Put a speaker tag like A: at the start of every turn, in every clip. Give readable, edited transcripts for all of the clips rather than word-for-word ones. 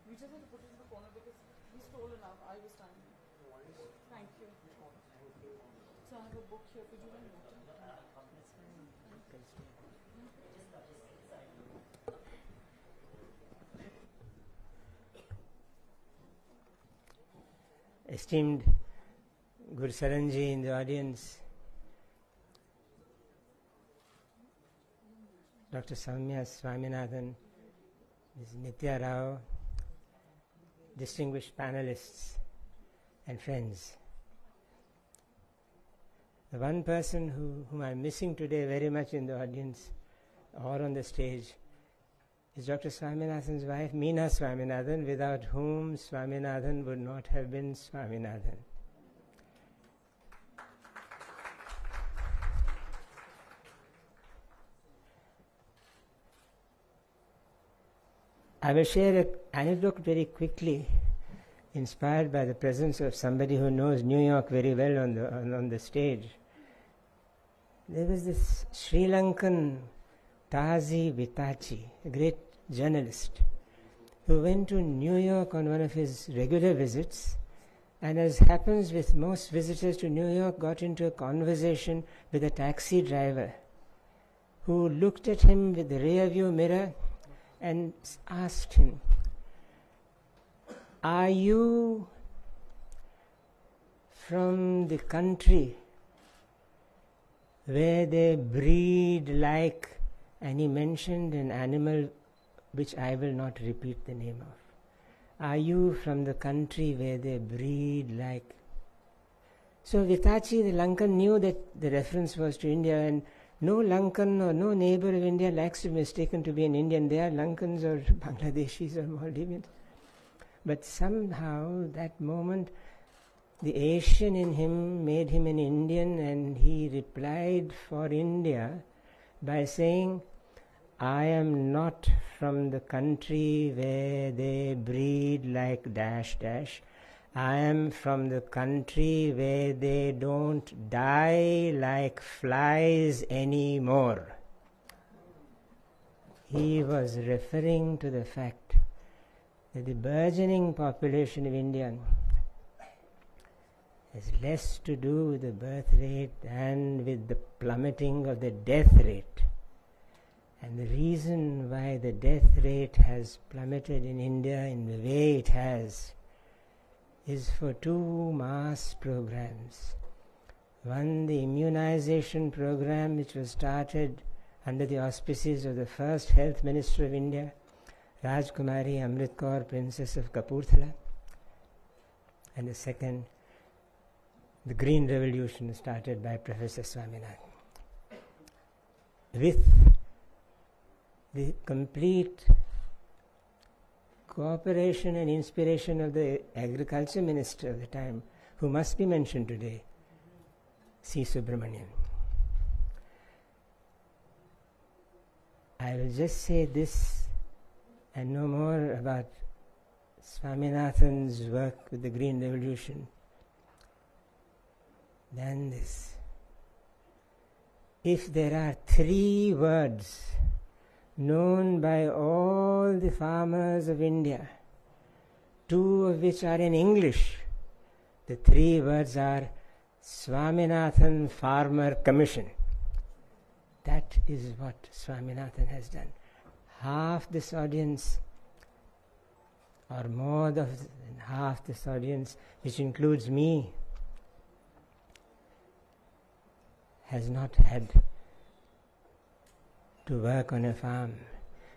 A: We just had to put it in the corner because he stole enough. I was standing. Thank you. So I have a book here. Could you want water?
B: Esteemed Guru Saranji in the audience, Dr. Soumya Swaminathan, Ms. Nitya Rao, distinguished panelists and friends. The one person whom I'm missing today very much in the audience or on the stage is Dr. Swaminathan's wife, Meena Swaminathan, without whom Swaminathan would not have been Swaminathan. I will share an anecdote very quickly, inspired by the presence of somebody who knows New York very well on the stage. There was this Sri Lankan Tazi Vitachi, a great journalist, who went to New York on one of his regular visits, and as happens with most visitors to New York, got into a conversation with a taxi driver who looked at him with the rear view mirror and asked him, "Are you from the country where they breed like," and he mentioned an animal which I will not repeat the name of. "Are you from the country where they breed like?" So Vitachi, the Lankan, knew that the reference was to India, and no Lankan or no neighbor of India likes to be mistaken to be an Indian. They are Lankans or Bangladeshis or Maldivians. But somehow that moment, the Asian in him made him an Indian, and he replied for India by saying, "I am not from the country where they breed like dash dash. I am from the country where they don't die like flies anymore." He was referring to the fact that the burgeoning population of India has less to do with the birth rate than with the plummeting of the death rate. And the reason why the death rate has plummeted in India in the way it has is for two mass programs. One, the immunization program, which was started under the auspices of the first Health Minister of India, Rajkumari Amrit Kaur, Princess of Kapurthala. And the second, the Green Revolution, started by Professor Swaminathan. With the complete cooperation and inspiration of the Agriculture Minister of the time, who must be mentioned today, C. Subramanian. I will just say this and no more about Swaminathan's work with the Green Revolution than this. If there are three words known by all the farmers of India, two of which are in English, the three words are Swaminathan Farmer Commission. That is what Swaminathan has done. Half this audience, or more than half this audience, which includes me, has not had to work on a farm.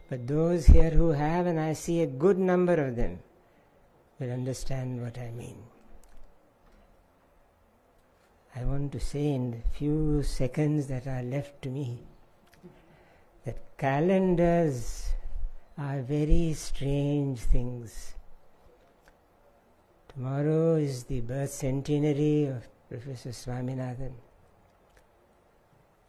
B: But those here who have, and I see a good number of them, will understand what I mean. I want to say in the few seconds that are left to me that calendars are very strange things. Tomorrow is the birth centenary of Professor Swaminathan,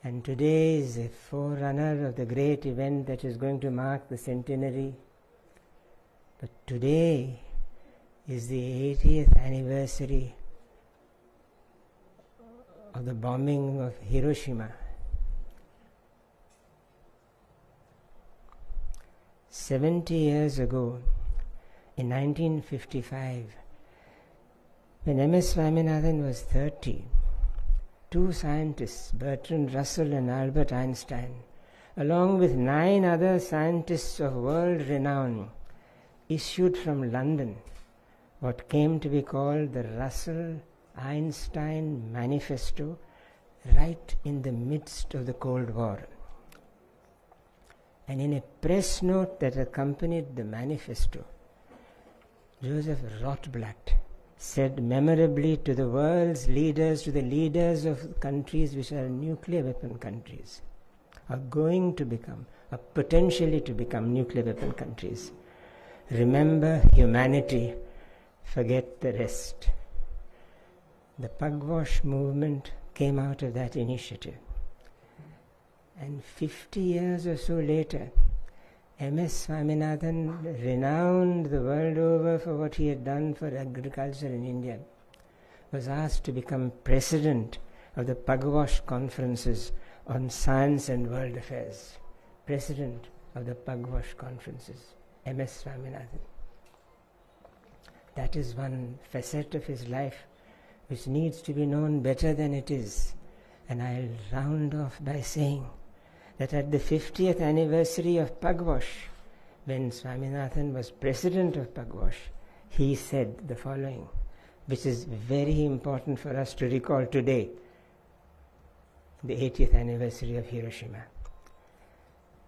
B: and today is a forerunner of the great event that is going to mark the centenary. But today is the 80th anniversary of the bombing of Hiroshima. 70 years ago, in 1955, when M.S. Swaminathan was 30, two scientists, Bertrand Russell and Albert Einstein, along with 9 other scientists of world renown, issued from London what came to be called the Russell-Einstein Manifesto, right in the midst of the Cold War. And in a press note that accompanied the manifesto, Joseph Rotblat said memorably to the world's leaders, to the leaders of countries which are nuclear weapon countries, are going to become, or potentially to become nuclear weapon countries, remember humanity, forget the rest. The Pugwash movement came out of that initiative. And 50 years or so later, M.S. Swaminathan, renowned the world over for what he had done for agriculture in India, was asked to become president of the Pugwash conferences on science and world affairs. President of the Pugwash conferences, M.S. Swaminathan. That is one facet of his life which needs to be known better than it is. And I'll round off by saying that at the 50th anniversary of Pugwash, when Swaminathan was president of Pugwash, he said the following, which is very important for us to recall today, the 80th anniversary of Hiroshima.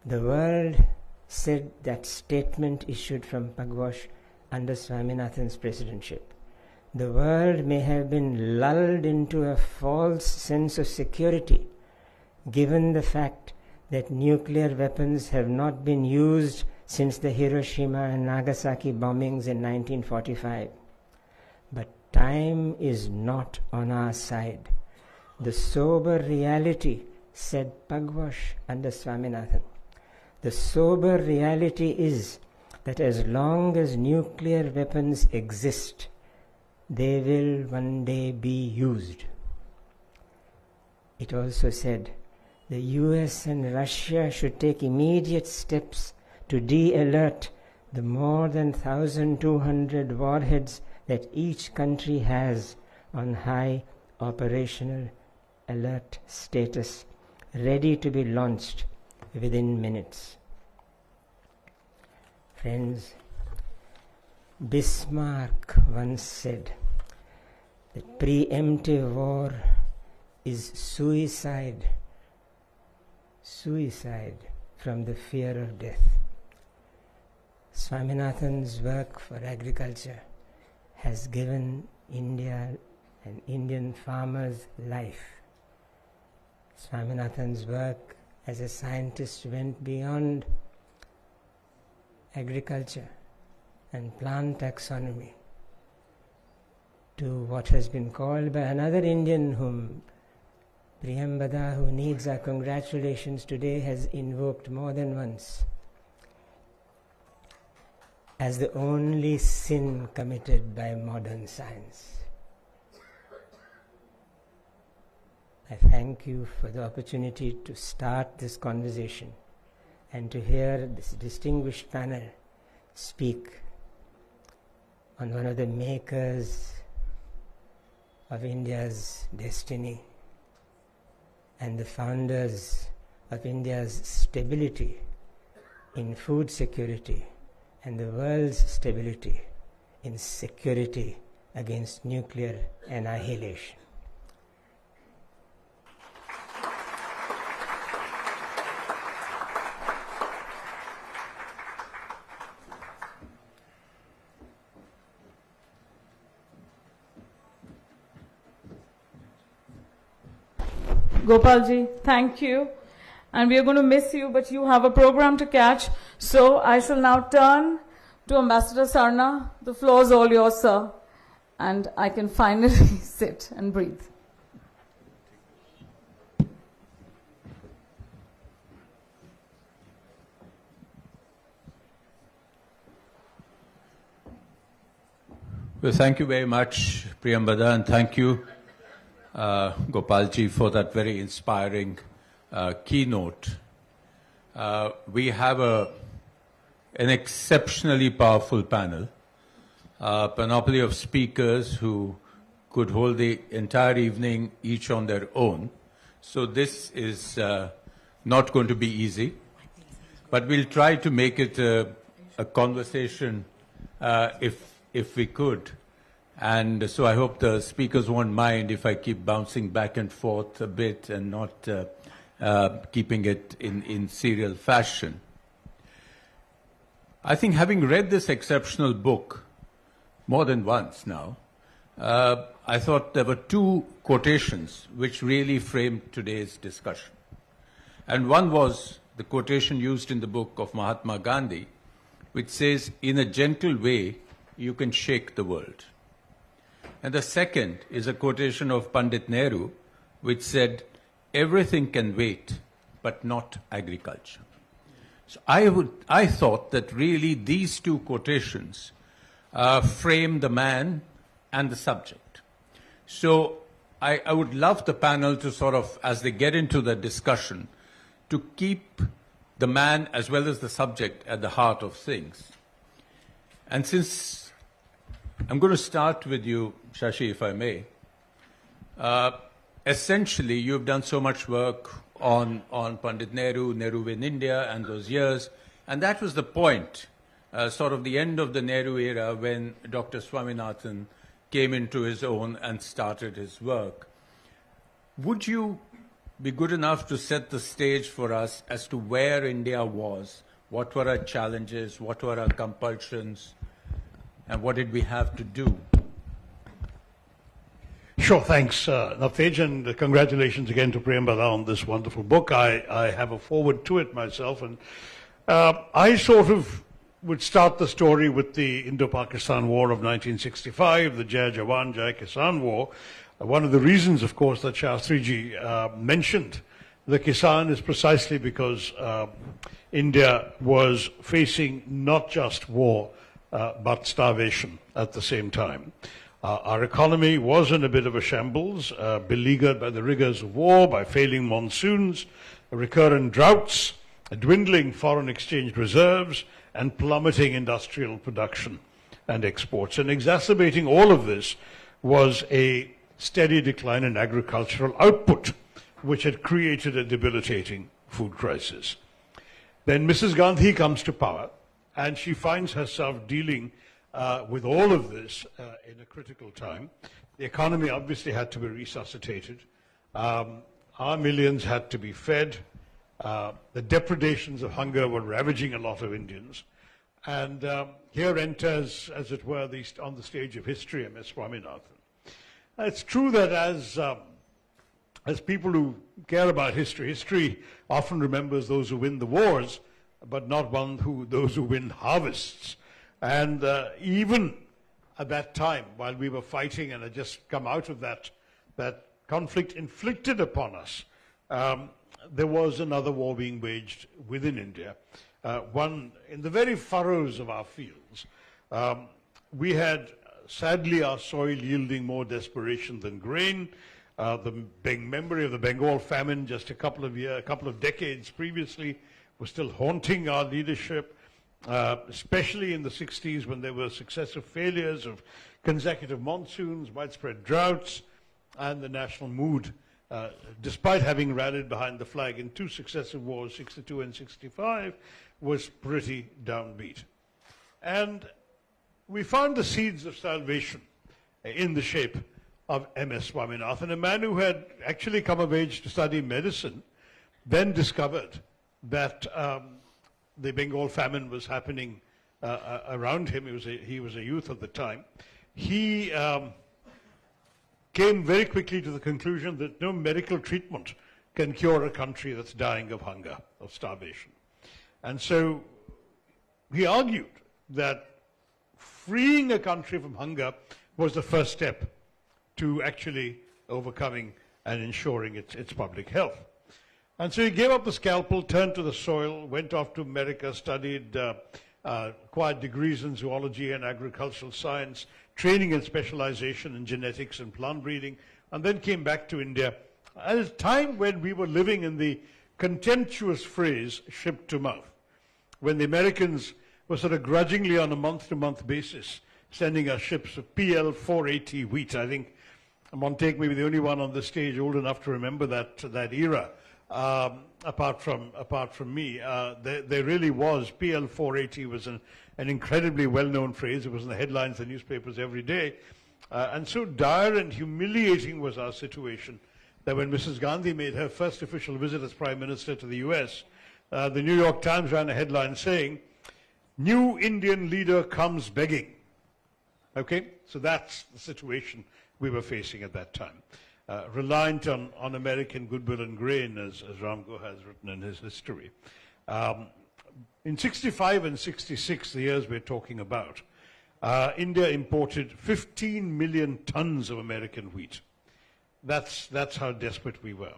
B: The world, said that statement issued from Pugwash under Swaminathan's presidenship, the world may have been lulled into a false sense of security, given the fact that nuclear weapons have not been used since the Hiroshima and Nagasaki bombings in 1945. But time is not on our side. The sober reality, said Pugwash under Swaminathan, the sober reality is that as long as nuclear weapons exist, they will one day be used. It also said the US and Russia should take immediate steps to de-alert the more than 1,200 warheads that each country has on high operational alert status, ready to be launched within minutes. Friends, Bismarck once said that preemptive war is suicide from the fear of death. Swaminathan's work for agriculture has given India and Indian farmers life. Swaminathan's work as a scientist went beyond agriculture and plant taxonomy to what has been called by another Indian whom Priyambada, who needs our congratulations today, has invoked more than once as the only sin committed by modern science. I thank you for the opportunity to start this conversation and to hear this distinguished panel speak on one of the makers of India's destiny and the founders of India's stability in food security and the world's stability in security against nuclear annihilation.
A: Gopalji, thank you. And we are going to miss you, but you have a program to catch. So I shall now turn to Ambassador Sarna. The floor is all yours, sir. And I can finally sit and breathe.
C: Well, thank you very much, Priyambada, and thank you, Gopalji, for that very inspiring keynote. We have an exceptionally powerful panel, a panoply of speakers who could hold the entire evening each on their own. So this is not going to be easy, but we'll try to make it a conversation if we could. And so I hope the speakers won't mind if I keep bouncing back and forth a bit and not keeping it in serial fashion. I think having read this exceptional book more than once now, I thought there were two quotations which really framed today's discussion. And one was the quotation used in the book of Mahatma Gandhi, which says, "In a gentle way, you can shake the world." And the second is a quotation of Pandit Nehru, which said, "Everything can wait, but not agriculture." So I thought that really these two quotations frame the man and the subject. So I would love the panel to sort of, as they get into the discussion, to keep the man as well as the subject at the heart of things. And since I'm going to start with you, Shashi, if I may, essentially you've done so much work on Pandit Nehru, Nehru in India and those years, and that was the point, sort of the end of the Nehru era when Dr. Swaminathan came into his own and started his work. Would you be good enough to set the stage for us as to where India was, what were our challenges, what were our compulsions, and what did we have to do?
D: Sure, thanks, Navtej, and congratulations again to Priyambada on this wonderful book. I have a forward to it myself, and I sort of would start the story with the Indo-Pakistan War of 1965, the Jai Jawan, Jai Kisan War. One of the reasons, of course, that Shastriji mentioned the Kisan is precisely because India was facing not just war, but starvation at the same time. Our economy was in a bit of a shambles, beleaguered by the rigors of war, by failing monsoons, recurrent droughts, dwindling foreign exchange reserves, and plummeting industrial production and exports. And exacerbating all of this was a steady decline in agricultural output, which had created a debilitating food crisis. Then Mrs. Gandhi comes to power, and she finds herself dealing with all of this in a critical time. The economy obviously had to be resuscitated. Our millions had to be fed. The depredations of hunger were ravaging a lot of Indians. And here enters, as it were, on the stage of history, M.S. Swaminathan. It's true that as people who care about history, history often remembers those who win the wars, but not those who win harvests. And even at that time, while we were fighting and had just come out of that conflict inflicted upon us, there was another war being waged within India. One in the very furrows of our fields. We had, sadly, our soil yielding more desperation than grain. The memory of the Bengal famine just a couple of decades previously was still haunting our leadership. Especially in the 60s when there were successive failures of consecutive monsoons, widespread droughts, and the national mood, despite having rallied behind the flag in two successive wars, 62 and 65, was pretty downbeat. And we found the seeds of salvation in the shape of M.S. Swaminathan, a man who had actually come of age to study medicine, then discovered that the Bengal famine was happening around him. He was a youth at the time. He came very quickly to the conclusion that no medical treatment can cure a country that's dying of hunger, of starvation. And so he argued that freeing a country from hunger was the first step to actually overcoming and ensuring its public health. And so he gave up the scalpel, turned to the soil, went off to America, studied, acquired degrees in zoology and agricultural science, training and specialization in genetics and plant breeding, and then came back to India at a time when we were living in the contemptuous phrase, ship to mouth, when the Americans were sort of grudgingly on a month-to-month basis sending us ships of PL 480 wheat. I think Montague may be the only one on the stage old enough to remember that era. Apart from me, there really was. PL 480 was an incredibly well-known phrase. It was in the headlines of the newspapers every day. And so dire and humiliating was our situation that when Mrs. Gandhi made her first official visit as Prime Minister to the US, the New York Times ran a headline saying, "New Indian leader comes begging." Okay, so that's the situation we were facing at that time. Reliant on American goodwill and grain, as Ram Goha has written in his history. In 65 and 66, the years we're talking about, India imported 15 million tons of American wheat. That's how desperate we were.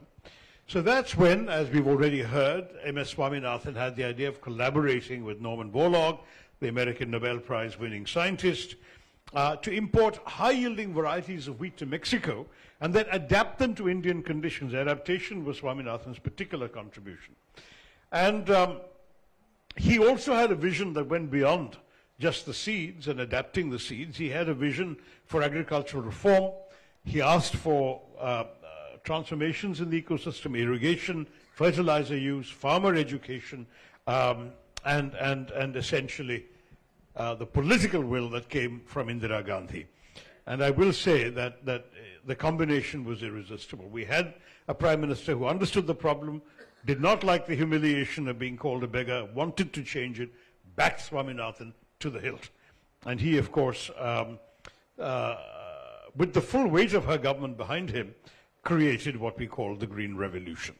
D: So that's when, as we've already heard, M.S. Swaminathan had the idea of collaborating with Norman Borlaug, the American Nobel Prize winning scientist, to import high-yielding varieties of wheat to Mexico and then adapt them to Indian conditions. Adaptation was Swaminathan's particular contribution. And he also had a vision that went beyond just the seeds and adapting the seeds. He had a vision for agricultural reform. He asked for transformations in the ecosystem, irrigation, fertilizer use, farmer education, and essentially the political will that came from Indira Gandhi. And I will say that the combination was irresistible. We had a Prime Minister who understood the problem, did not like the humiliation of being called a beggar, wanted to change it, backed Swaminathan to the hilt. And he, of course, with the full weight of her government behind him, created what we call the Green Revolution.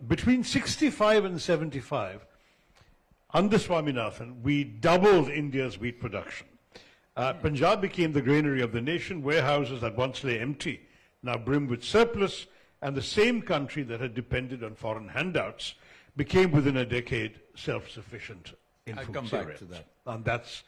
D: Between 65 and 75, under Swaminathan, we doubled India's wheat production. Punjab became the granary of the nation. Warehouses that once lay empty now brim with surplus, and the same country that had depended on foreign handouts became within a decade self-sufficient in food.
C: I'll come back to that.
D: And that's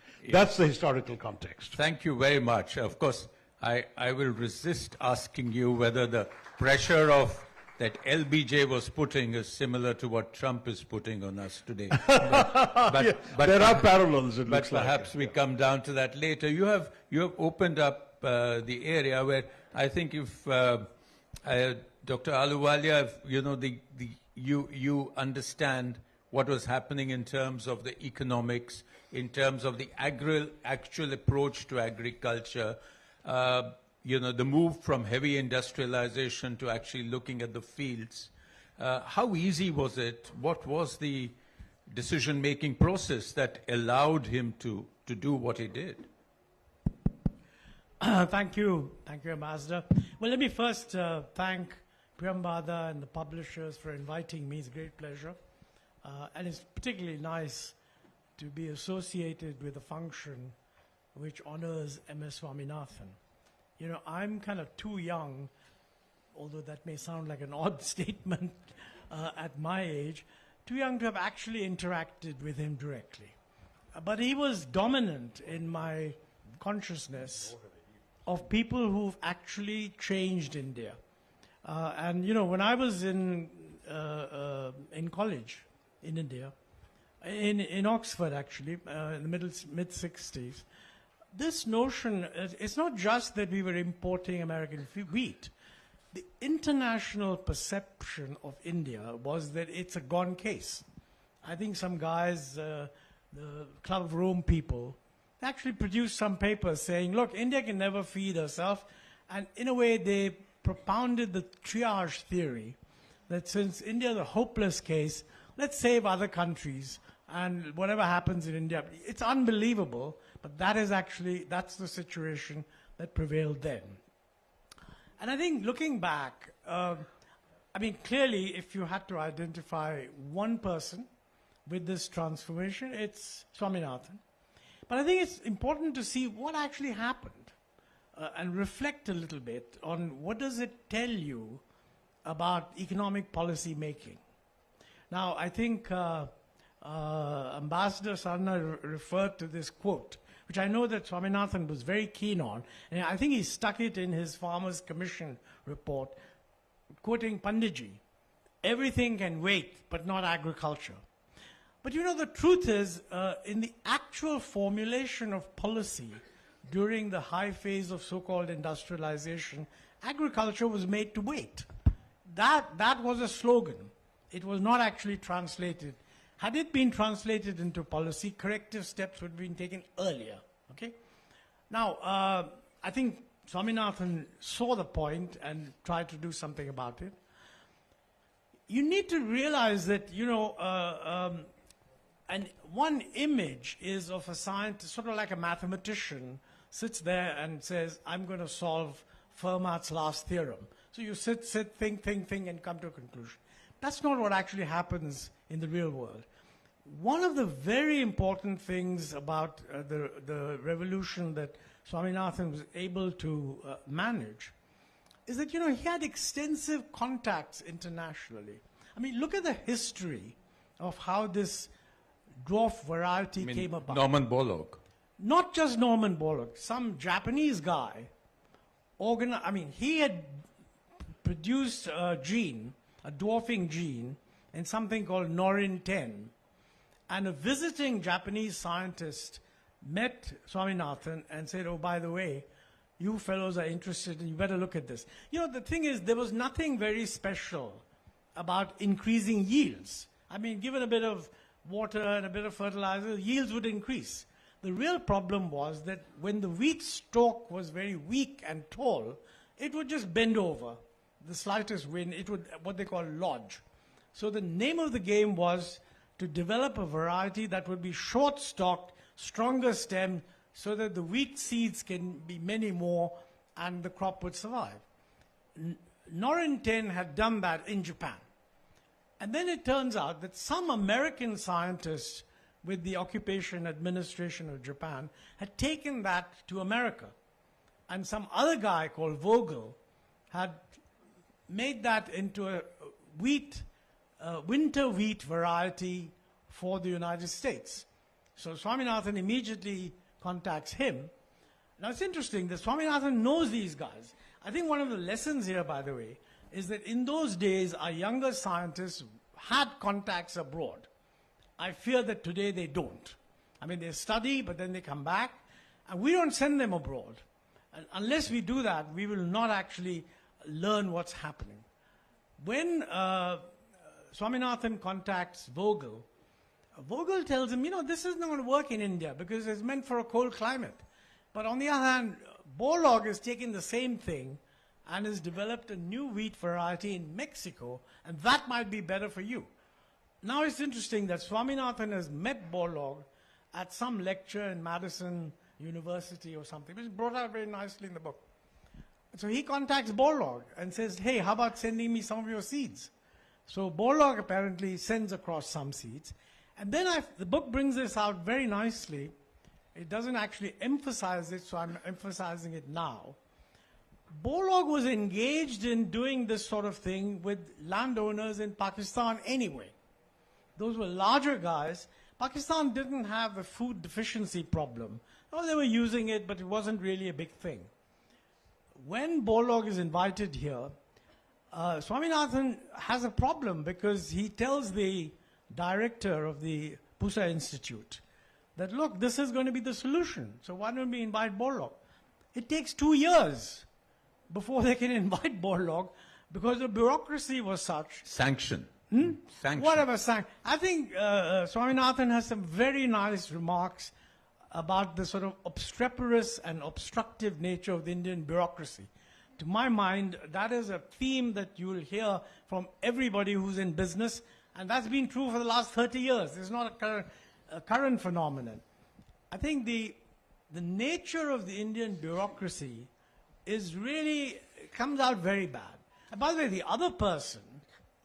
D: the historical context.
C: Thank you very much. Of course, I will resist asking you whether the pressure of that LBJ was putting is similar to what Trump is putting on us today. But
D: there are parallels, it looks like.
C: But perhaps we come down to that later. You have opened up the area where I think if Dr. Ahluwalia, you understand what was happening in terms of the economics, in terms of the actual approach to agriculture, the move from heavy industrialization to actually looking at the fields. How easy was it? What was the decision-making process that allowed him to do what he did?
E: Thank you, Ambassador. Well, let me first thank Priyambada and the publishers for inviting me. It's a great pleasure. And it's particularly nice to be associated with a function which honors M.S. Swaminathan. You know, I'm kind of too young, although that may sound like an odd statement at my age, too young to have actually interacted with him directly. But he was dominant in my consciousness of people who've actually changed India. And, when I was in college in India, in Oxford actually, in the mid-60s, this notion, it's not just that we were importing American wheat. The international perception of India was that it's a gone case. I think some guys, the Club of Rome people, actually produced some papers saying, look, India can never feed herself. And in a way, they propounded the triage theory that since India is a hopeless case, let's save other countries. And whatever happens in India, it's unbelievable, but that's the situation that prevailed then. And I think looking back, clearly if you had to identify one person with this transformation, it's Swaminathan. But I think it's important to see what actually happened and reflect a little bit on what does it tell you about economic policy making. Now, I think Ambassador Sarna referred to this quote, which I know that Swaminathan was very keen on, and I think he stuck it in his Farmers' Commission report, quoting Panditji, everything can wait, but not agriculture. But the truth is, in the actual formulation of policy, during the high phase of so-called industrialization, agriculture was made to wait. That was a slogan. It was not actually translated. Had it been translated into policy, corrective steps would have been taken earlier. Okay? Now, I think Swaminathan saw the point and tried to do something about it. You need to realize that, and one image is of a scientist, sort of like a mathematician, sits there and says, I'm going to solve Fermat's last theorem. So you sit, think, and come to a conclusion. That's not what actually happens in the real world. One of the very important things about the revolution that Swaminathan was able to manage is that, he had extensive contacts internationally. I mean, look at the history of how this dwarf variety came about.
C: Norman Borlaug.
E: Not just Norman Borlaug. Some Japanese guy, he had produced a gene, a dwarfing gene, in something called Norin 10. And a visiting Japanese scientist met Swaminathan and said, oh, by the way, you fellows are interested and you better look at this. The thing is, there was nothing very special about increasing yields. I mean, given a bit of water and a bit of fertilizer, yields would increase. The real problem was that when the wheat stalk was very weak and tall, it would just bend over. The slightest wind, it would, what they call lodge. So the name of the game was to develop a variety that would be short-stalked, stronger stem, so that the wheat seeds can be many more and the crop would survive. Norin 10 had done that in Japan. And then it turns out that some American scientists with the occupation administration of Japan had taken that to America. And some other guy called Vogel had made that into a winter wheat variety for the United States. So Swaminathan immediately contacts him. Now it's interesting that Swaminathan knows these guys. I think one of the lessons here, by the way, is that in those days our younger scientists had contacts abroad. I fear that today they don't. I mean, they study, but then they come back, and we don't send them abroad. And unless we do that, we will not actually learn what's happening. When Swaminathan contacts Vogel, Vogel tells him, this is not going to work in India because it's meant for a cold climate. But on the other hand, Borlaug has taken the same thing and has developed a new wheat variety in Mexico, and that might be better for you. Now it's interesting that Swaminathan has met Borlaug at some lecture in Madison University or something, which is brought out very nicely in the book. So he contacts Borlaug and says, hey, how about sending me some of your seeds? So Borlaug apparently sends across some seeds. And then the book brings this out very nicely. It doesn't actually emphasize it, so I'm emphasizing it now. Borlaug was engaged in doing this sort of thing with landowners in Pakistan anyway. Those were larger guys. Pakistan didn't have a food deficiency problem. Oh, they were using it, but it wasn't really a big thing. When Borlaug is invited here, Swaminathan has a problem because he tells the director of the Pusa Institute that, look, this is going to be the solution. So why don't we invite Borlaug? It takes 2 years before they can invite Borlaug because the bureaucracy was such.
C: Sanction. Sanction.
E: Whatever sanction. I think Swaminathan has some very nice remarks about the sort of obstreperous and obstructive nature of the Indian bureaucracy. To my mind, that is a theme that you will hear from everybody who's in business, and that's been true for the last 30 years. It's not a current phenomenon. I think the nature of the Indian bureaucracy is really, comes out very bad. And by the way, the other person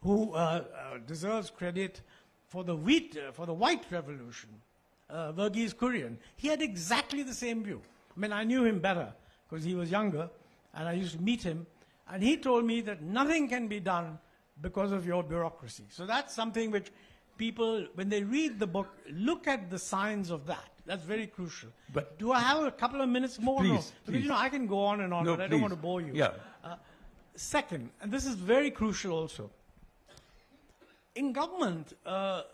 E: who deserves credit for the white revolution, Verghese Kurian, he had exactly the same view. I mean, I knew him better because he was younger, and I used to meet him, and he told me that nothing can be done because of your bureaucracy. So that's something which people, when they read the book, look at the signs of that. That's very crucial. But do I have a couple of minutes more?
C: Please,
E: no.
C: please.
E: Because, I can go on and on, but I don't want to bore you.
C: Yeah.
E: Second, and this is very crucial also, in government, I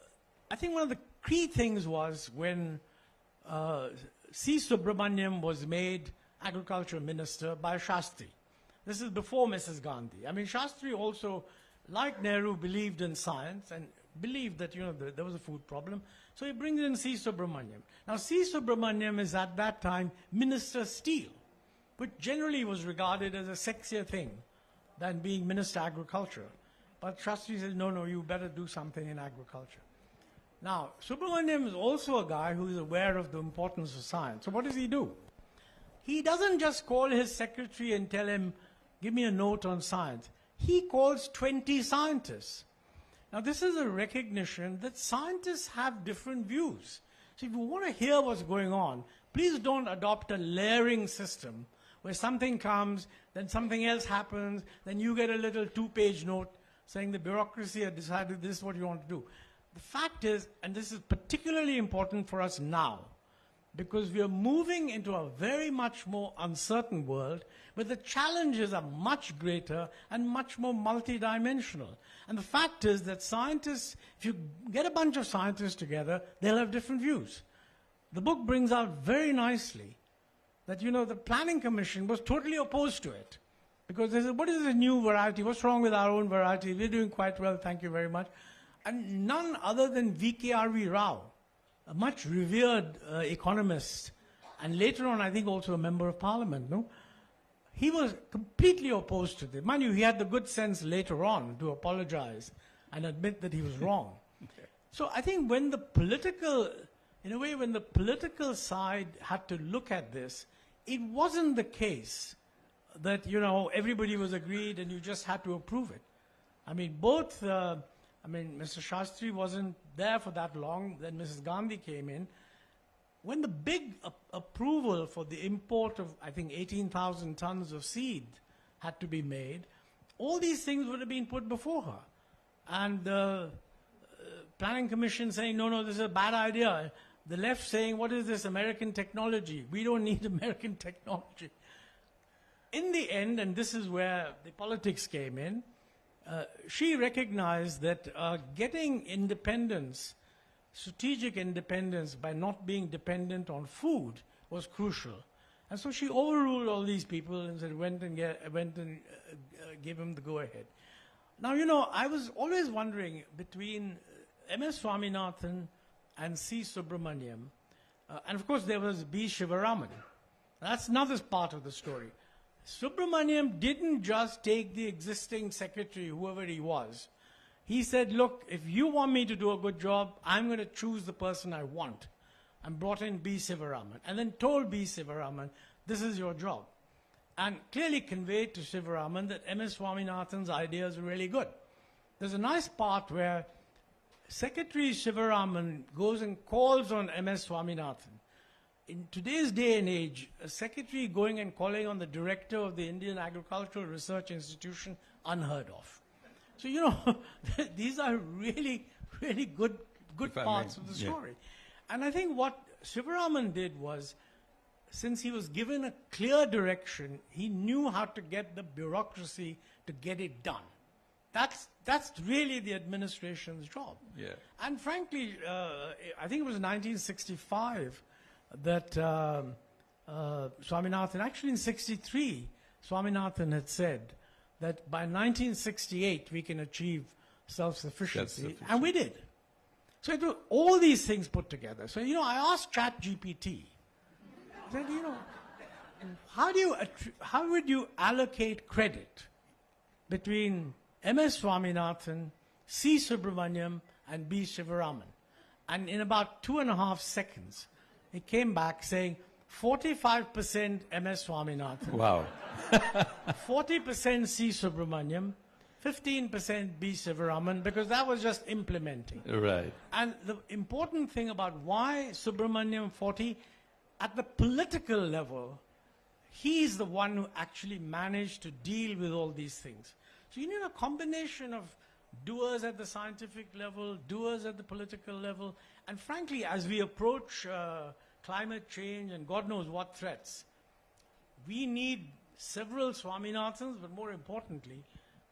E: think one of the key things was when C. Subramaniam was made agriculture minister by Shastri. This is before Mrs. Gandhi. I mean, Shastri also, like Nehru, believed in science and believed that, there was a food problem. So he brings in C. Subramaniam. Now, C. Subramaniam is at that time Minister Steel, which generally was regarded as a sexier thing than being Minister Agriculture. But Shastri said, no, you better do something in agriculture. Now, Subramaniam is also a guy who is aware of the importance of science. So what does he do? He doesn't just call his secretary and tell him, give me a note on science. He calls 20 scientists. Now, this is a recognition that scientists have different views. So if you want to hear what's going on, please don't adopt a layering system where something comes, then something else happens, then you get a little 2-page note saying the bureaucracy has decided this is what you want to do. The fact is, and this is particularly important for us now, because we are moving into a very much more uncertain world where the challenges are much greater and much more multidimensional. And the fact is that scientists, if you get a bunch of scientists together, they'll have different views. The book brings out very nicely that, the Planning Commission was totally opposed to it. Because they said, what is this new variety? What's wrong with our own variety? We're doing quite well, thank you very much. And none other than V.K.R.V. Rao, a much revered economist, and later on I think also a member of parliament, he was completely opposed to this. Mind you, he had the good sense later on to apologize and admit that he was wrong. So I think when the political side had to look at this, it wasn't the case that, everybody was agreed and you just had to approve it. I mean, Mr. Shastri wasn't there for that long. Then Mrs. Gandhi came in. When the big approval for the import of, I think, 18,000 tons of seed had to be made, all these things would have been put before her. And the Planning Commission saying, no, this is a bad idea. The left saying, what is this American technology? We don't need American technology. In the end, and this is where the politics came in, she recognized that getting independence, strategic independence by not being dependent on food was crucial. And so she overruled all these people and said, went and gave him the go-ahead. Now, I was always wondering between M.S. Swaminathan and C. Subramaniam, and of course there was B. Shivaraman. That's another part of the story. Subramaniam didn't just take the existing secretary, whoever he was. He said, look, if you want me to do a good job, I'm going to choose the person I want. And brought in B. Sivaraman. And then told B. Sivaraman, this is your job. And clearly conveyed to Sivaraman that M.S. Swaminathan's ideas were really good. There's a nice part where Secretary Sivaraman goes and calls on M.S. Swaminathan. In today's day and age, a secretary going and calling on the director of the Indian Agricultural Research Institution, unheard of. So, these are really, really good parts of the story. Yeah. And I think what Sivaraman did was, since he was given a clear direction, he knew how to get the bureaucracy to get it done. That's really the administration's job.
C: Yeah.
E: And frankly, I think it was 1965 that Swaminathan, actually in 63, Swaminathan had said that by 1968 we can achieve self-sufficiency, and we did. So it was all these things put together. So, I asked ChatGPT, I said, how would you allocate credit between M.S. Swaminathan, C. Subramaniam, and B. Shivaraman? And in about 2.5 seconds, he came back saying 45% M.S. Swaminathan.
C: Wow.
E: 40% C. Subramaniam, 15% B. Sivaraman, because that was just implementing.
C: Right.
E: And the important thing about why Subramaniam 40, at the political level, he's the one who actually managed to deal with all these things. So you need a combination of doers at the scientific level, doers at the political level, and frankly, as we approach climate change and God knows what threats, we need several Swaminathans, but more importantly,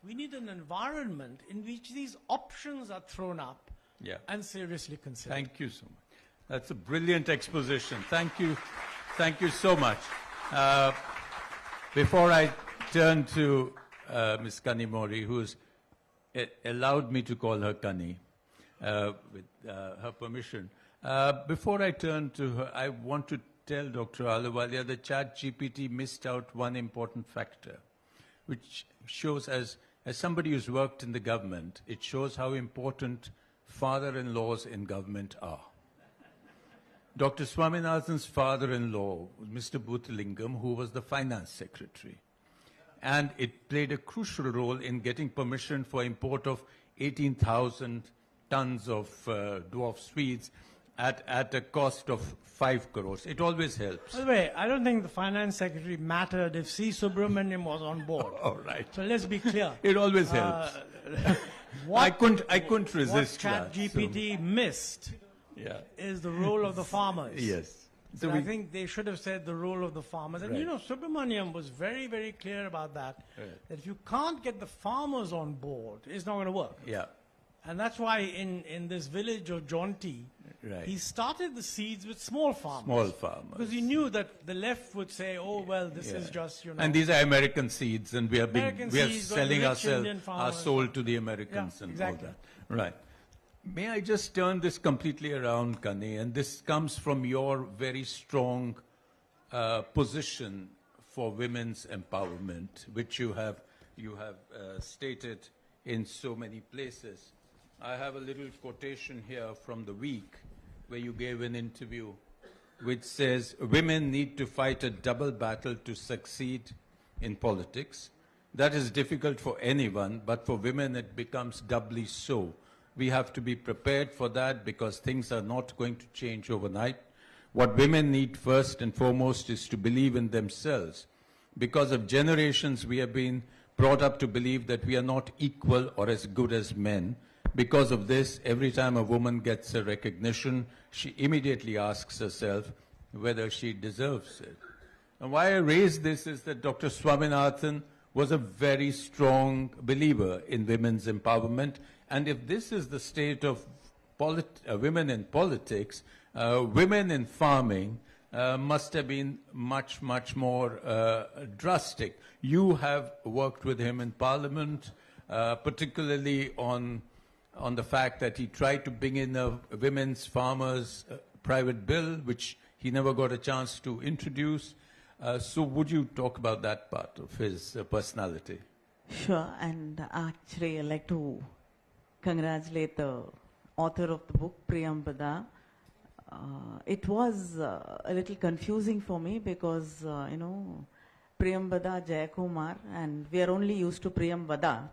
E: we need an environment in which these options are thrown up and seriously considered.
C: Thank you so much. That's a brilliant exposition. Thank you. Thank you so much. Before I turn to Ms. Kani Mori, who's allowed me to call her Kani, with her permission, before I turn to her, I want to tell Dr. Ahluwalia that ChatGPT missed out one important factor, which shows, as somebody who's worked in the government, it shows how important father-in-laws in government are. Dr. Swaminathan's father-in-law was Mr. Bhuthalingam, who was the finance secretary. And it played a crucial role in getting permission for import of 18,000 tons of dwarf Swedes at a cost of 5 crores. It always helps.
E: By the way, I don't think the finance secretary mattered if C. Subramaniam was on board.
C: All right.
E: So let's be clear.
C: It always helps. I couldn't resist
E: what ChatGPT missed is the role of the farmers.
C: Yes.
E: So I think they should have said the role of the farmers. And
C: Right.
E: you know, Subramaniam was very, very clear about that.
C: Right.
E: That if you can't get the farmers on board, it's not going to work.
C: Yeah.
E: And that's why in this village of Jaunty,
C: Right.
E: he started the seeds with small farmers.
C: Small farmers.
E: Because he knew that the left would say, oh, well, this is just, you know.
C: And these are American seeds, and we are
E: American
C: we are
E: seeds, but
C: selling
E: rich Indian
C: our
E: farmers.
C: soul to the Americans
E: Yeah,
C: and
E: exactly.
C: all that. Right. May I just turn this completely around, Kani? And this comes from your very strong position for women's empowerment, which you have stated in so many places. I have a little quotation here from the week where you gave an interview which says, women need to fight a double battle to succeed in politics. That is difficult for anyone, but for women it becomes doubly so. We have to be prepared for that because things are not going to change overnight. What women need first and foremost is to believe in themselves. Because of generations, we have been brought up to believe that we are not equal or as good as men. Because of this, every time a woman gets a recognition, she immediately asks herself whether she deserves it. And why I raise this is that Dr. Swaminathan was a very strong believer in women's empowerment. And if this is the state of women in politics, women in farming must have been much, much more drastic. You have worked with him in Parliament, particularly on the fact that he tried to bring in a women's farmers' private bill, which he never got a chance to introduce. So would you talk about that part of his personality?
F: Sure, and actually I'd like to congratulate the author of the book, Priyambada. It was a little confusing for me because, Priyambada Jayakumar, and we are only used to Priyambada.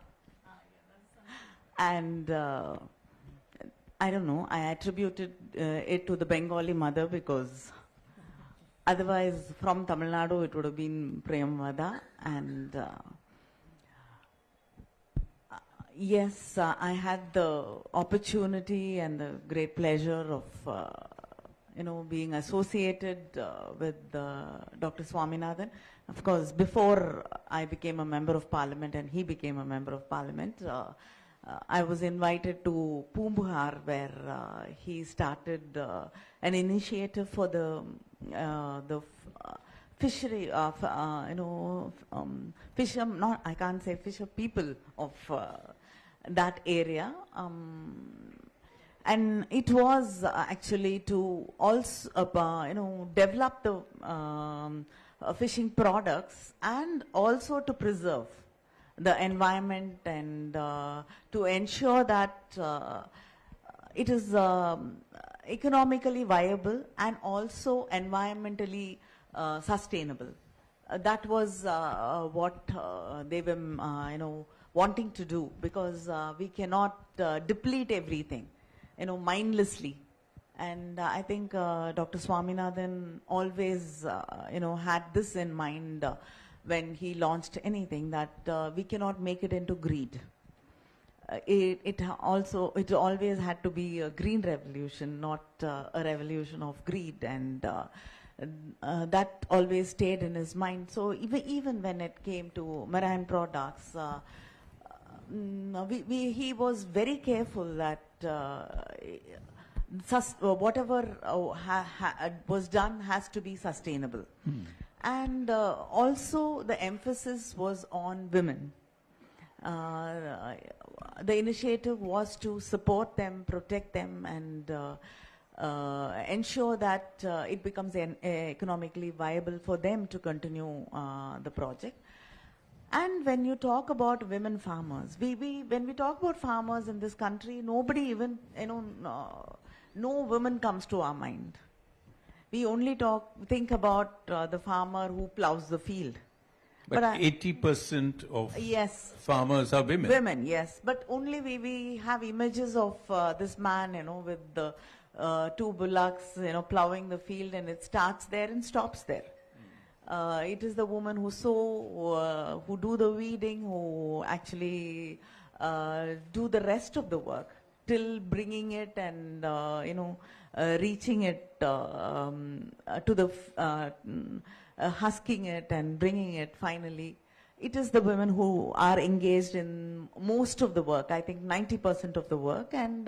F: And I don't know, I attributed it to the Bengali mother because otherwise from Tamil Nadu it would have been Priyambada. And yes, I had the opportunity and the great pleasure of being associated with Dr. Swaminathan. Of course, before I became a member of Parliament and he became a member of Parliament, I was invited to Poombuhar where he started an initiative for the fishery of, fisher, not, I can't say fisher people of that area. And it was actually to also, develop the fishing products and also to preserve the environment and to ensure that it is economically viable and also environmentally sustainable. That was what they were, wanting to do because we cannot deplete everything, mindlessly. And I think Dr. Swaminathan always, had this in mind when he launched anything, that we cannot make it into greed. It always had to be a green revolution, not a revolution of greed, and that always stayed in his mind. So even when it came to marine products, he was very careful that whatever was done has to be sustainable. And also the emphasis was on women. The initiative was to support them, protect them, and ensure that it becomes economically viable for them to continue the project. And when you talk about women farmers, when we talk about farmers in this country, nobody even, no woman comes to our mind. We only think about the farmer who plows the field.
C: But 80% of
F: yes,
C: farmers are women.
F: Women, yes. But only we have images of this man, with the 2 bullocks, plowing the field, and it starts there and stops there. It is the woman who sow, who do the weeding, who actually do the rest of the work till bringing it and, reaching it to the husking it and bringing it finally. It is the women who are engaged in most of the work, I think 90% of the work, and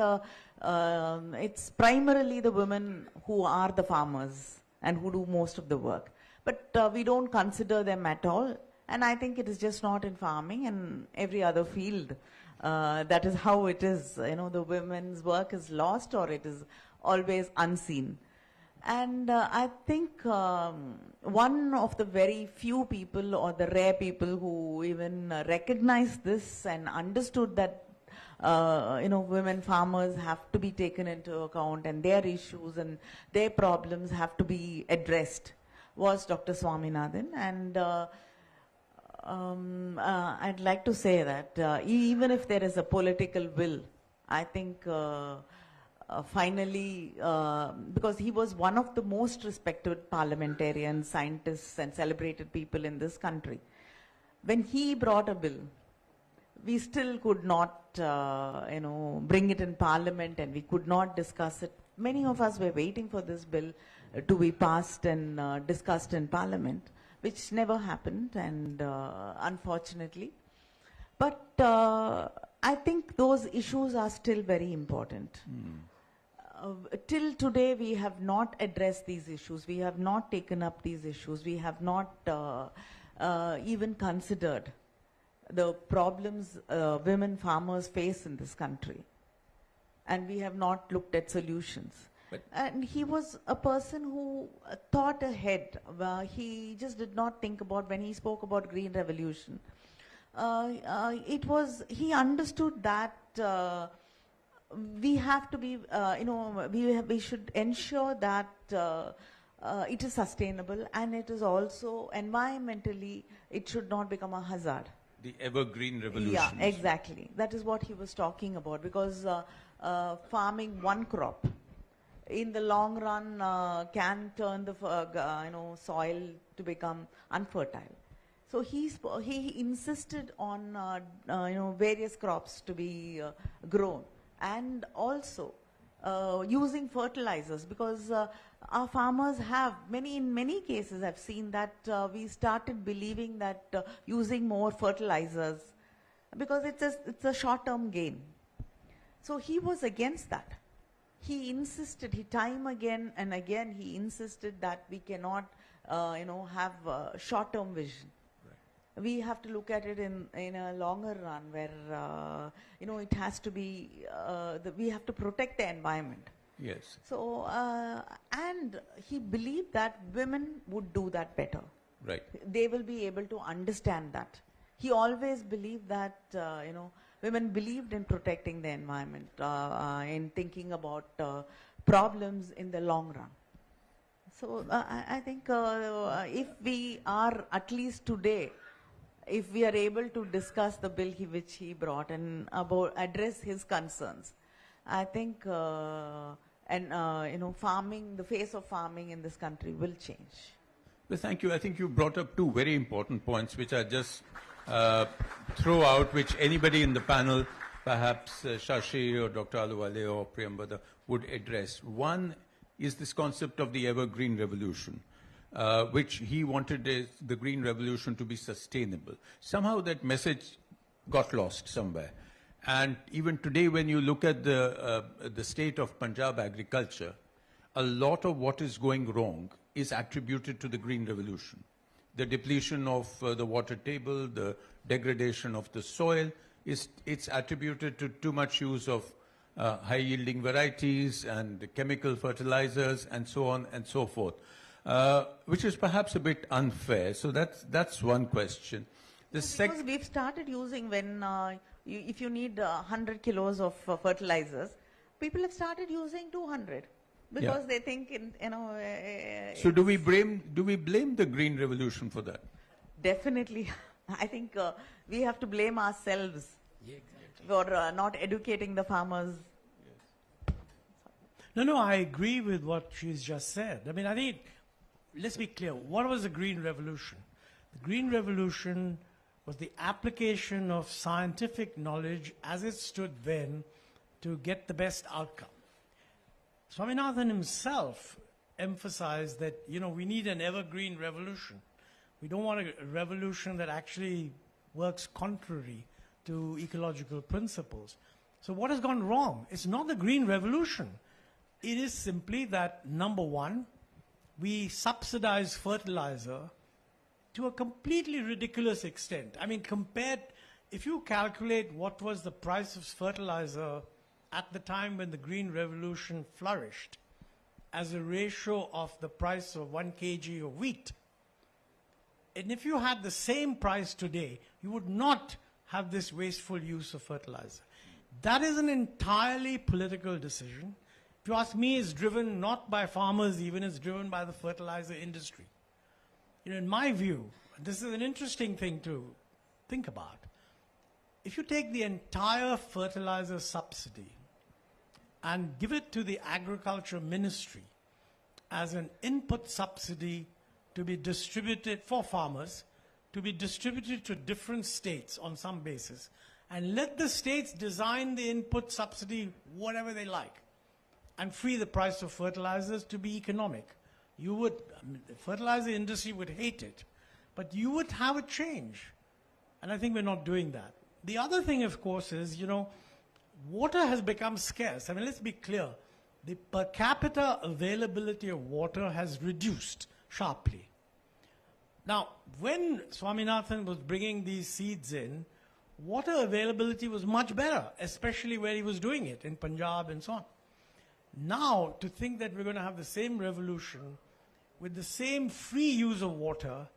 F: it's primarily the women who are the farmers and who do most of the work. But we don't consider them at all, and I think it is just not in farming and every other field. That is how it is. The women's work is lost or it is always unseen. And I think one of the very few people or the rare people who even recognized this and understood that women farmers have to be taken into account and their issues and their problems have to be addressed was Dr. Swaminathan. And I'd like to say that even if there is a political will, I think finally, because he was one of the most respected parliamentarians, scientists, and celebrated people in this country. When he brought a bill, we still could not, bring it in parliament, and we could not discuss it. Many of us were waiting for this bill to be passed and discussed in parliament, which never happened, and unfortunately. But I think those issues are still very important. Till today, we have not addressed these issues. We have not taken up these issues. We have not even considered the problems women farmers face in this country. And we have not looked at solutions. And he was a person who thought ahead. He just did not think about, when he spoke about Green Revolution, he understood that we have to be, we should ensure that it is sustainable, and it is also environmentally, it should not become a hazard.
C: The evergreen revolution.
F: Yeah, exactly. That is what he was talking about, because farming one crop in the long run can turn the soil to become unfertile. So he insisted on various crops to be grown, and also using fertilizers, because our farmers have in many cases I've seen that we started believing that using more fertilizers, because it's a short-term gain. So he was against that. He insisted, time again and again, he insisted that we cannot, have short-term vision. Right. We have to look at it in a longer run, where, it has to be, we have to protect the environment.
C: Yes.
F: So, and he believed that women would do that better.
C: Right.
F: They will be able to understand that. He always believed that, women believed in protecting the environment, in thinking about problems in the long run. So I think if we are, at least today, if we are able to discuss the bill which he brought and address his concerns, I think, farming, the face of farming in this country will change.
C: Well, thank you. I think you brought up two very important points, which I just throw out, which anybody in the panel, perhaps Shashi or Dr. Aluwale or Priyambada, would address. One is this concept of the evergreen revolution, which he wanted the green revolution to be sustainable. Somehow that message got lost somewhere. And even today, when you look at the state of Punjab agriculture, a lot of what is going wrong is attributed to the Green Revolution. The depletion of the water table, the degradation of the soil, it's attributed to too much use of high-yielding varieties and chemical fertilizers and so on and so forth, which is perhaps a bit unfair. So that's one question.
F: Because we've started using if you need 100 kilos of fertilizers, people have started using 200 because they think,
C: so do we blame the Green Revolution for that?
F: Definitely. I think we have to blame ourselves for not educating the farmers.
E: No, I agree with what she's just said. I mean, I think, let's be clear, what was the Green Revolution? The Green Revolution was the application of scientific knowledge as it stood then to get the best outcome. Swaminathan himself emphasized that, we need an evergreen revolution. We don't want a revolution that actually works contrary to ecological principles. So what has gone wrong? It's not the Green Revolution. It is simply that, number one, we subsidize fertilizer to a completely ridiculous extent. I mean, if you calculate what was the price of fertilizer at the time when the Green Revolution flourished as a ratio of the price of 1 kg of wheat, and if you had the same price today, you would not have this wasteful use of fertilizer. That is an entirely political decision. If you ask me, it's driven not by farmers even, it's driven by the fertilizer industry. In my view, this is an interesting thing to think about. If you take the entire fertilizer subsidy and give it to the agriculture ministry as an input subsidy to be distributed for farmers, to be distributed to different states on some basis, and let the states design the input subsidy whatever they like, and free the price of fertilizers to be economic. The fertilizer industry would hate it, but you would have a change. And I think we're not doing that. The other thing, of course, is, water has become scarce. I mean, let's be clear. The per capita availability of water has reduced sharply. Now, when Swaminathan was bringing these seeds in, water availability was much better, especially where he was doing it, in Punjab and so on. Now, to think that we're going to have the same revolution with the same free use of water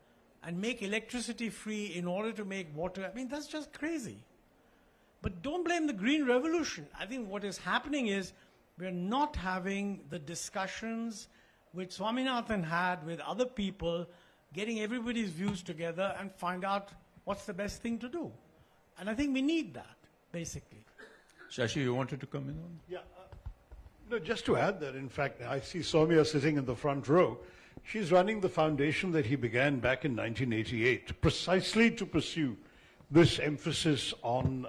E: and make electricity free in order to make water, I mean, that's just crazy. But don't blame the Green Revolution. I think what is happening is we're not having the discussions which Swaminathan had with other people, getting everybody's views together and find out what's the best thing to do. And I think we need that, basically.
C: Shashi, you wanted to come in on?
D: Yeah. No, just to add that, in fact, I see Soumya sitting in the front row. She's running the foundation that he began back in 1988, precisely to pursue this emphasis on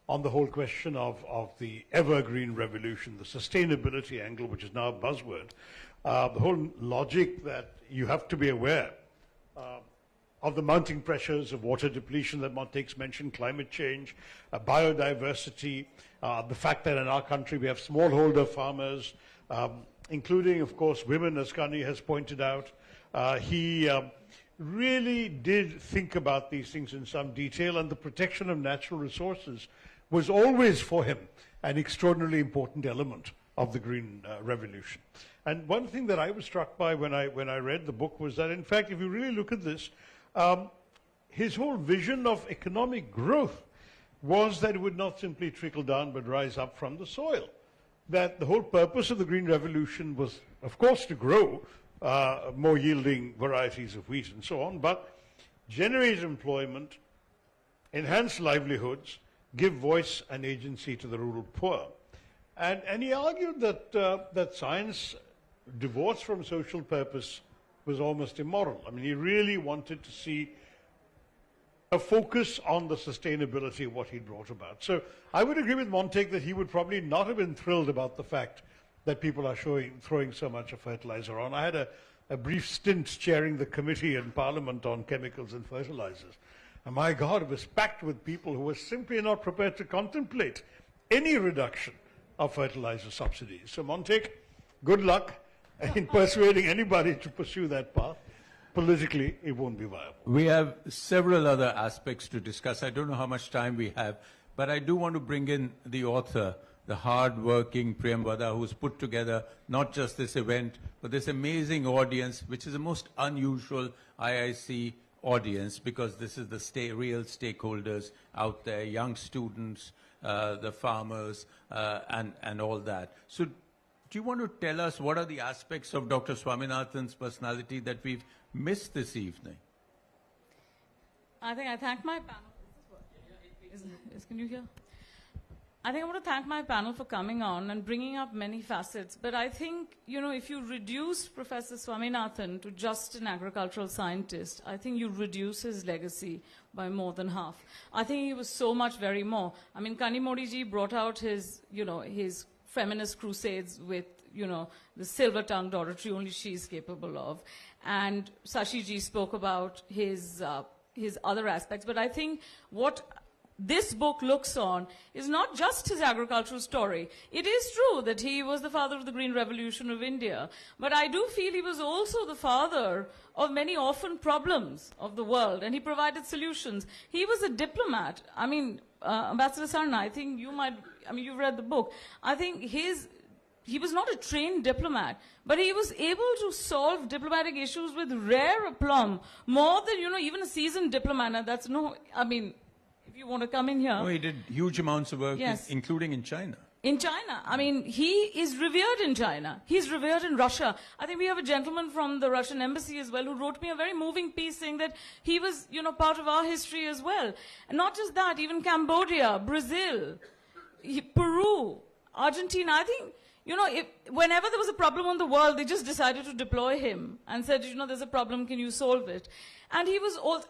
D: the whole question of the evergreen revolution, the sustainability angle, which is now a buzzword, the whole logic that you have to be aware of the mounting pressures of water depletion that Montague's mentioned, climate change, biodiversity, the fact that in our country we have smallholder farmers, including, of course, women, as Kani has pointed out. He really did think about these things in some detail, and the protection of natural resources was always for him an extraordinarily important element of the Green Revolution. And one thing that I was struck by when I read the book was that, in fact, if you really look at this, his whole vision of economic growth was that it would not simply trickle down but rise up from the soil. That the whole purpose of the Green Revolution was, of course, to grow more yielding varieties of wheat and so on, but generate employment, enhance livelihoods, give voice and agency to the rural poor. And he argued that science divorced from social purpose was almost immoral. I mean, he really wanted to see a focus on the sustainability of what he brought about. So I would agree with Montague that he would probably not have been thrilled about the fact that people are throwing so much of fertilizer on. I had a brief stint chairing the committee in Parliament on chemicals and fertilizers. And my God, it was packed with people who were simply not prepared to contemplate any reduction of fertilizer subsidies. So Montek, good luck in persuading anybody to pursue that path. Politically, it won't be viable.
C: We have several other aspects to discuss. I don't know how much time we have, but I do want to bring in the author, the hard-working Prem Vada, who's put together not just this event, but this amazing audience, which is the most unusual IIC audience, because this is the real stakeholders out there, young students, the farmers, and all that. So do you want to tell us what are the aspects of Dr. Swaminathan's personality that we've missed this evening?
A: I think I thank my panel. Can you hear? I think I want to thank my panel for coming on and bringing up many facets. But I think, if you reduce Professor Swaminathan to just an agricultural scientist, I think you reduce his legacy by more than half. I think he was so much very more. I mean, Kanimodi ji brought out his feminist crusades with, the silver-tongued oratory only she's capable of. And Sashi ji spoke about his other aspects. But I think what this book looks on is not just his agricultural story. It is true that he was the father of the Green Revolution of India, but I do feel he was also the father of many orphan problems of the world, and he provided solutions. He was a diplomat. I mean, Ambassador Sarna, I think you've read the book. I think he was not a trained diplomat, but he was able to solve diplomatic issues with rare aplomb, more than, even a seasoned diplomat. And if you want to come in here.
C: Oh, he did huge amounts of work,
A: yes,
C: including in China.
A: In China. I mean, he is revered in China. He's revered in Russia. I think we have a gentleman from the Russian embassy as well who wrote me a very moving piece saying that he was, part of our history as well. And not just that, even Cambodia, Brazil, Peru, Argentina. I think, whenever there was a problem in the world, they just decided to deploy him and said, there's a problem, can you solve it? And he was also,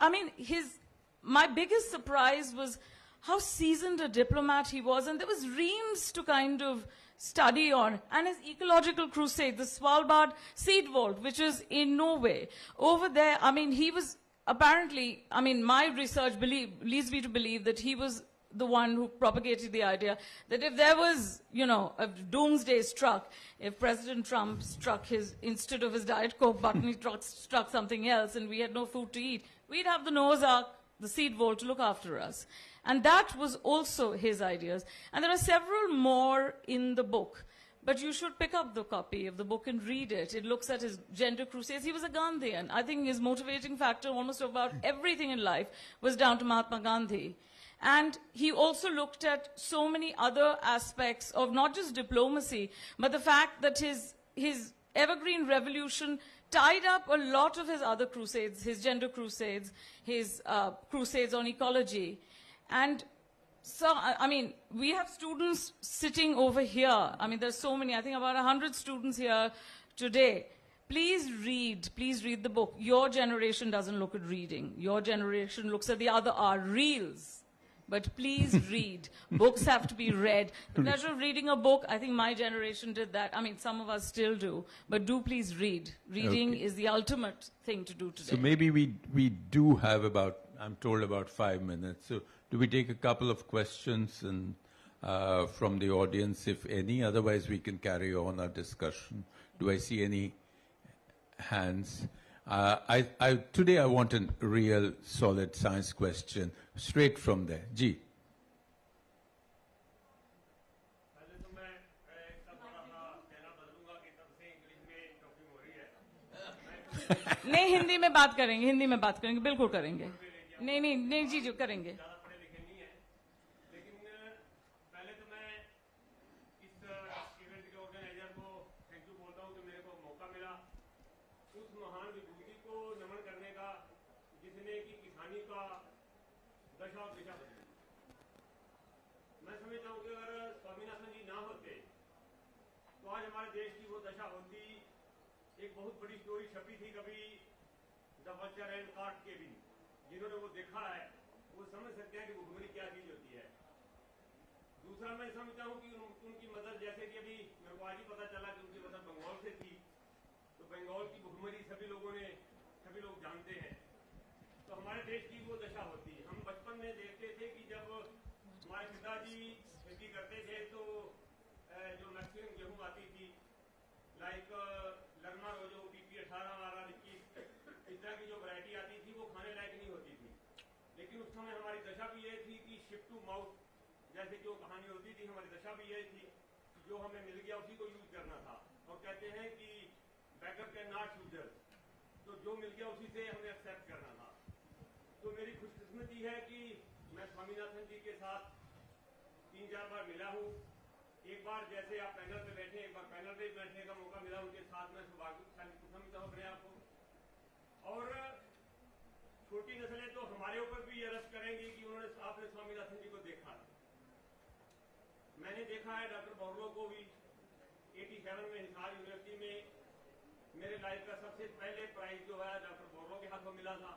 A: my biggest surprise was how seasoned a diplomat he was, and there was reams to kind of study on. And his ecological crusade, the Svalbard seed vault, which is in Norway. Over there, he was apparently, my research leads me to believe that he was the one who propagated the idea that if there was, a doomsday struck, if President Trump struck instead of his Diet Coke button, he struck something else and we had no food to eat, we'd have the Noah's Ark, the seed vault, to look after us. And that was also his ideas. And there are several more in the book. But you should pick up the copy of the book and read it. It looks at his gender crusades. He was a Gandhian. I think his motivating factor almost about everything in life was down to Mahatma Gandhi. And he also looked at so many other aspects of not just diplomacy, but the fact that his evergreen revolution tied up a lot of his other crusades, his gender crusades, his crusades on ecology. And so, we have students sitting over here. There's so many, I think about 100 students here today. Please read the book. Your generation doesn't look at reading. Your generation looks at the other reels. But please read. Books have to be read. The pleasure of reading a book, I think my generation did that. Some of us still do. But do please read. Reading is the ultimate thing to do today.
C: So maybe we do have I'm told about 5 minutes. So do we take a couple of questions and from the audience, if any? Otherwise, we can carry on our discussion. Do I see any hands? Today I want a real solid science question, straight from there. Ji.
A: नहीं, हिंदी में बात करेंगे, बिल्कुल करेंगे. नहीं जी जो करेंगे.
G: मैं समझता हूं कि अगर स्वामीनाथन जी ना होते तो आज हमारे देश की वो दशा होती. एक बहुत बड़ी स्टोरी छपी थी कभी द वल्चर एंड कार्ट के भी. जिन्होंने वो देखा है वो समझ सकते हैं कि भुखमरी क्या चीज होती है. दूसरा मैं समझता हूं कि उनकी मदद, जैसे कि अभी मेरे को आज ही पता चला कि उनकी मदद बंगाल से थी, तो बंगाल की भुखमरी सभी लोग जानते हैं. तो हमारे देश की वो दशा होती है. करते थे तो जो मैक्सिमम गेहूं आती थी लाइक लरमा रोजो बीपी 18 12 21 इस तरह की जो वैरायटी आती थी वो खाने लायक नहीं होती थी। लेकिन उस समय हमारी दशा भी ये थी कि शिप टू माउथ जैसे जो कहानी होती थी, हमारी दशा भी ये थी जो हमें मिल गया उसी को यूज करना था। और कहते हैं कि बैकर कैन नॉट यूजर, तो जो मिल गया उसी से हमें एक्सेप्ट करना था। तो मेरी खुशकिस्मती है कि मैं स्वामीनाथन जी के साथ 3-4 बार मिला हूँ। एक बार जैसे आप पैनल पे बैठे, एक बार पैनल पे बैठने का मौका मिला उनके साथ, मैं सौभाग्यशाली समझता हूँ अपने आपको। और छोटी नस्लें तो हमारे ऊपर भी ये रस करेंगी कि आपने स्वामीनाथन जी को देखा। मैंने देखा है डॉक्टर बोर्लो को भी 87 में हिसार यूनिवर्सिटी में मेरे लाइफ का सबसे पहले प्राइज जो है डॉक्टर बोर्लो के हाथों मिला था।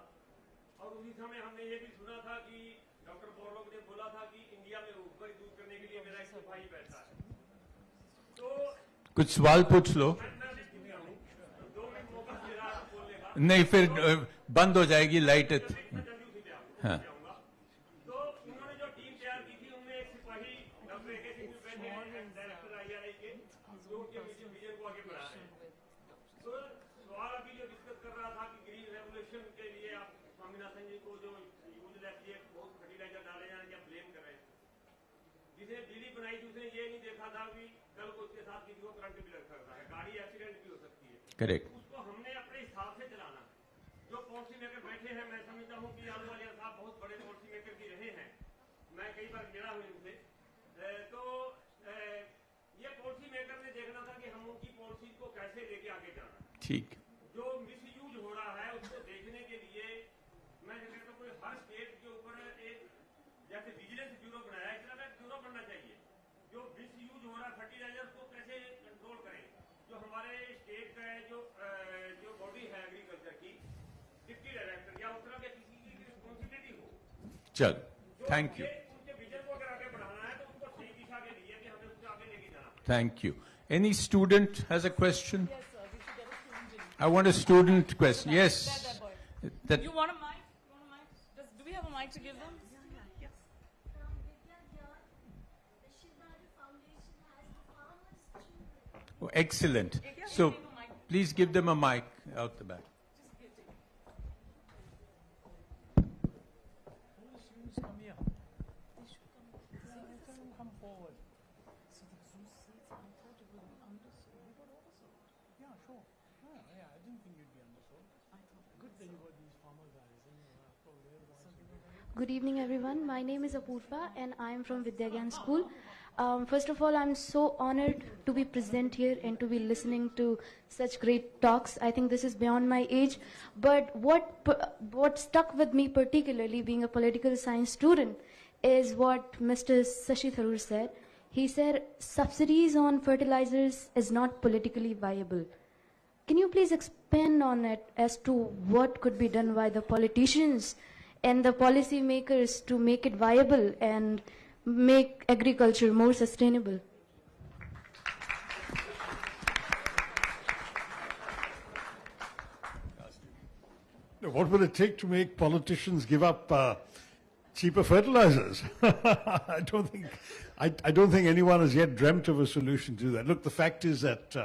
G: और उसी समय हमने ये भी सुना था कि डॉक्टर बोर्लो ने बोला था कि इंडिया में उपकारी दूर करने के लिए मेरा एक सिपाही बैठा है। तो
C: कुछ सवाल पूछ लो।
G: मैं 2 मिनट मौका दे रहा बोलने का,
C: नहीं फिर बंद हो जाएगी लाइट। हाँ।
G: तो उन्होंने जो टीम तैयार की थी उनमें एक सिपाही डॉक्टर AK सिंह बैठे हैं, डायरेक्टर IRI के, जो उनके विजन को आगे बढ़ा रहे हैं। तो सवाल अभी जो डिस्कस कर रहा था कि ग्रीन रेवोल्यूशन के लिए आप स्वामीनाथन जी को जो यूजलेस ये बहुत फर्टिलाइजर डाले जाने क्या ब्लेम कर रहे हैं। जिसने दिल्ली बनाई थी उसने ये नहीं देखा था कि कल को उसके साथ किसी को करंट भी लग सकता है, गाड़ी एक्सीडेंट भी हो सकती है।
C: करेक्ट।
G: उसको हमने अपने हिसाब से चलाना। जो पॉलिसी मेकर बैठे हैं, मैं समझता हूँ कि आलूवालिया साहब बहुत बड़े पॉलिसी मेकर भी रहे हैं, मैं कई बार मिला हूँ इनसे। तो ये पॉलिसी मेकर ने देखना था कि हम उनकी पॉलिसी को कैसे लेके आगे जाना।
C: ठीक।
G: जो मिसयूज हो रहा है उसको देखने के लिए मैं कहता हूँ हर स्टेट के ऊपर एक जैसे विजिलेंस ब्यूरो बनाया है, इस तरह का ब्यूरो बनना चाहिए जो मिसयूज हो रहा है फर्टिलाइजर को कैसे कंट्रोल करें। जो हमारे स्टेट का है जो बॉडी है एग्रीकल्चर की, डिप्टी डायरेक्टर या उस तरह के किसी की रिस्पॉन्सिबिलिटी हो।
C: चल, थैंक यू।
G: उनके विजन को अगर आगे बढ़ाना है तो उनको सही दिशा के लिए कि हमें उससे आगे लेके जाना।
C: Thank you. Any student has a question?
A: Yes, sir. We should get a student in.
C: I want a student question. Yes.
A: That boy.
C: That,
A: You want a mic? You want a mic? Do we have a mic to give them?
H: From Vidya here, the Shivnari Foundation has the farmers' children.
C: oh, excellent. So, please give them a mic out the back.
A: Just give it.
E: Students come here.
A: They should come.
E: Come forward.
A: So the Zeus seats, I thought it would be undersold. We got oversold.
E: Yeah, sure. Yeah, I didn't think you'd be undersold.
A: I thought
E: Good that you got these farmer guys. And, they're the ones who
H: Good evening, everyone. My name is Apurva, and I am from Vidyagan School. First of all, I'm so honored to be present here and to be listening to such great talks. I think this is beyond my age. But what stuck with me particularly, being a political science student, is what Mr. Shashi Tharoor said. He said subsidies on fertilizers is not politically viable. Can you please expand on it as to what could be done by the politicians and the policy makers to make it viable and make agriculture more sustainable?
D: What will it take to make politicians give up cheaper fertilizers? I don't think anyone has yet dreamt of a solution to that. Look, the fact is that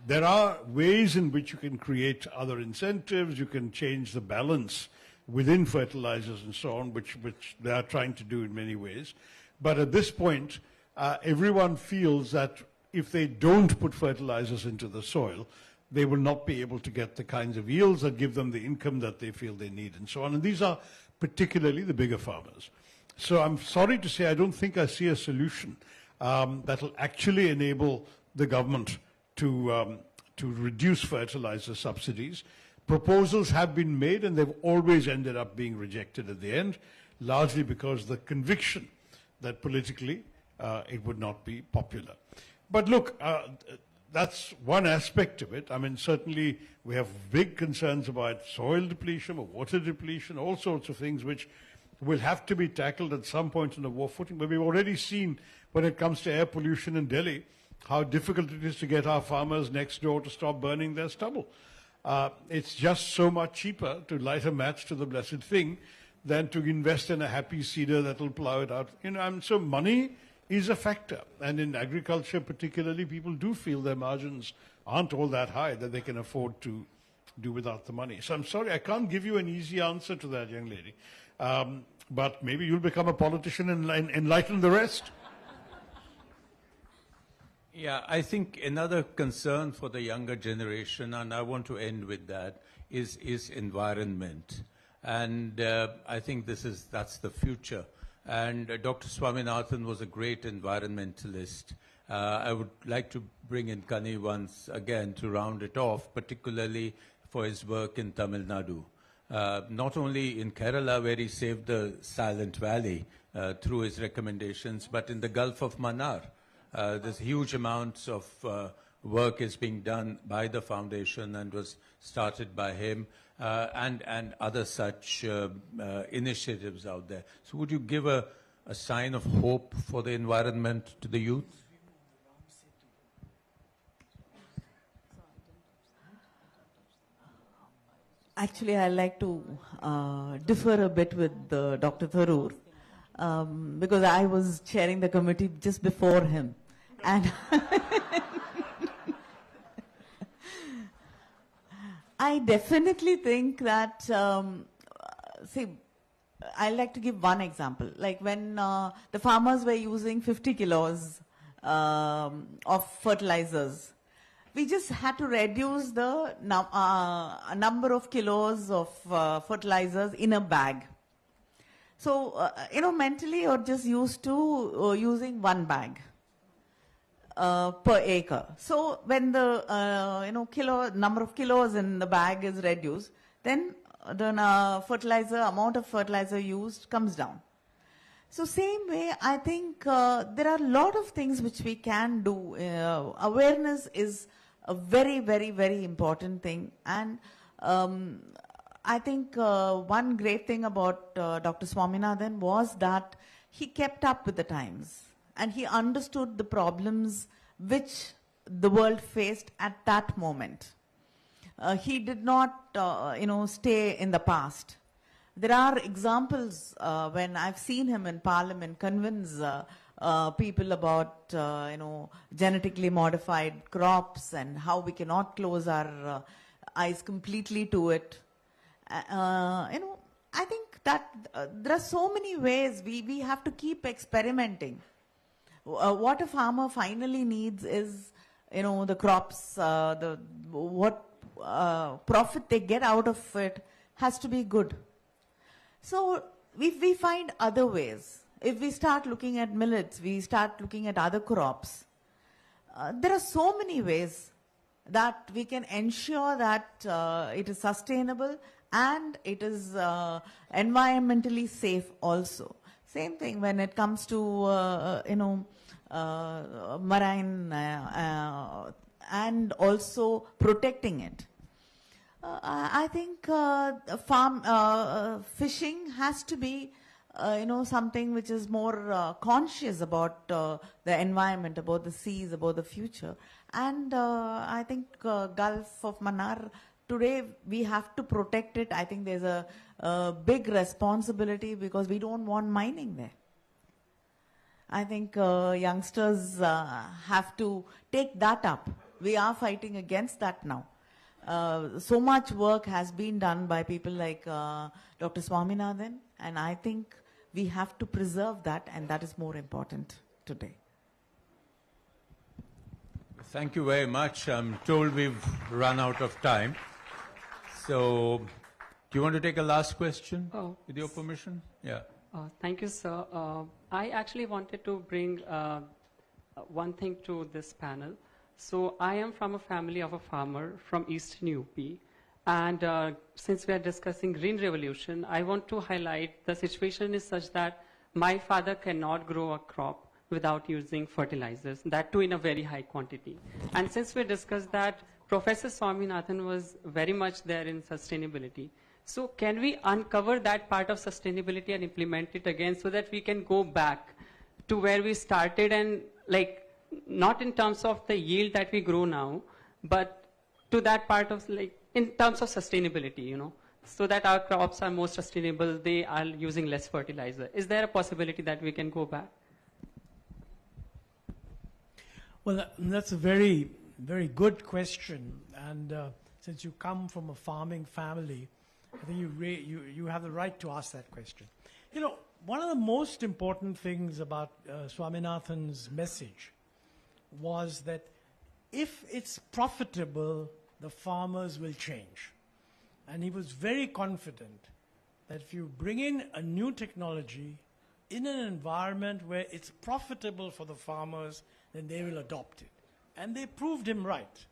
D: there are ways in which you can create other incentives. You can change the balance within fertilizers and so on, which they are trying to do in many ways. But at this point, everyone feels that if they don't put fertilizers into the soil, they will not be able to get the kinds of yields that give them the income that they feel they need and so on. And these are particularly the bigger farmers. So I'm sorry to say I don't think I see a solution that will actually enable the government to reduce fertilizer subsidies. Proposals have been made and they've always ended up being rejected at the end, largely because the conviction that politically it would not be popular. But look, that's one aspect of it. I mean, certainly we have big concerns about soil depletion or water depletion, all sorts of things which will have to be tackled at some point on a war footing. But we've already seen when it comes to air pollution in Delhi, how difficult it is to get our farmers next door to stop burning their stubble. It's just so much cheaper to light a match to the blessed thing than to invest in a happy seeder that will plow it out. So money is a factor. And in agriculture particularly, people do feel their margins aren't all that high that they can afford to do without the money. So I'm sorry, I can't give you an easy answer to that, young lady. But maybe you'll become a politician and enlighten the rest.
C: Yeah, I think another concern for the younger generation, and I want to end with that, is environment. And I think that's the future. And Dr. Swaminathan was a great environmentalist. I would like to bring in Kani once again to round it off, particularly for his work in Tamil Nadu. Not only in Kerala, where he saved the Silent Valley through his recommendations, but in the Gulf of Mannar. There's huge amounts of work is being done by the foundation and was started by him, and other such initiatives out there. So would you give a sign of hope for the environment to the youth?
F: Actually, I like to differ a bit with Dr. Tharoor, because I was chairing the committee just before him. And I definitely think that, I like to give one example. Like when the farmers were using 50 kilos of fertilizers, we just had to reduce the number of kilos of fertilizers in a bag. So, mentally you're just used to using one bag per acre. So when the, number of kilos in the bag is reduced, then the amount of fertilizer used comes down. So same way, I think there are a lot of things which we can do. Awareness is a very, very, very important thing. And I think one great thing about Dr. Swaminathan was that he kept up with the times and he understood the problems which the world faced at that moment. He did not, stay in the past. There are examples when I've seen him in Parliament convince people about, genetically modified crops and how we cannot close our eyes completely to it. I think that there are so many ways we have to keep experimenting. What a farmer finally needs is, the crops, what profit they get out of it has to be good. So if we find other ways, if we start looking at millets, we start looking at other crops, there are so many ways that we can ensure that it is sustainable and it is environmentally safe also. Same thing when it comes to, marine and also protecting it. I think fishing has to be, something which is more conscious about the environment, about the seas, about the future. And I think Gulf of Mannar, today we have to protect it. I think there's a big responsibility because we don't want mining there. I think youngsters have to take that up. We are fighting against that now. So much work has been done by people like Dr. Swaminathan, and I think we have to preserve that, and that is more important today.
C: Thank you very much. I'm told we've run out of time. So, do you want to take a last question with your permission? Yeah.
I: Thank you, sir. I actually wanted to bring one thing to this panel. So I am from a family of a farmer from Eastern UP. And since we are discussing Green Revolution, I want to highlight the situation is such that my father cannot grow a crop without using fertilizers, that too in a very high quantity. And since we discussed that, Professor Swaminathan was very much there in sustainability. So can we uncover that part of sustainability and implement it again so that we can go back to where we started and not in terms of the yield that we grow now, but to that part of in terms of sustainability, so that our crops are more sustainable, they are using less fertilizer. Is there a possibility that we can go back?
E: Well, that's a very, very good question. And since you come from a farming family, I think you have the right to ask that question. You know, one of the most important things about Swaminathan's message was that if it's profitable, the farmers will change. And he was very confident that if you bring in a new technology in an environment where it's profitable for the farmers, then they will adopt it. And they proved him right.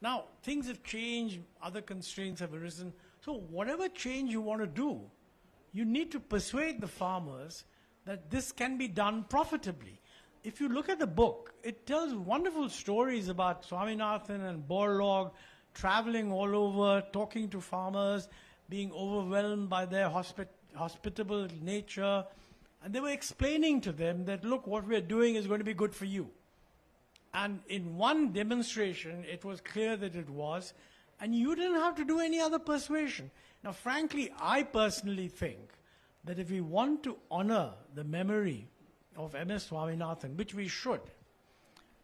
E: Now, things have changed, other constraints have arisen. So whatever change you want to do, you need to persuade the farmers that this can be done profitably. If you look at the book, it tells wonderful stories about Swaminathan and Borlaug traveling all over, talking to farmers, being overwhelmed by their hospitable nature. And they were explaining to them that, look, what we're doing is going to be good for you. And in one demonstration, it was clear that it was, and you didn't have to do any other persuasion. Now, frankly, I personally think that if we want to honor the memory of M.S. Swaminathan, which we should,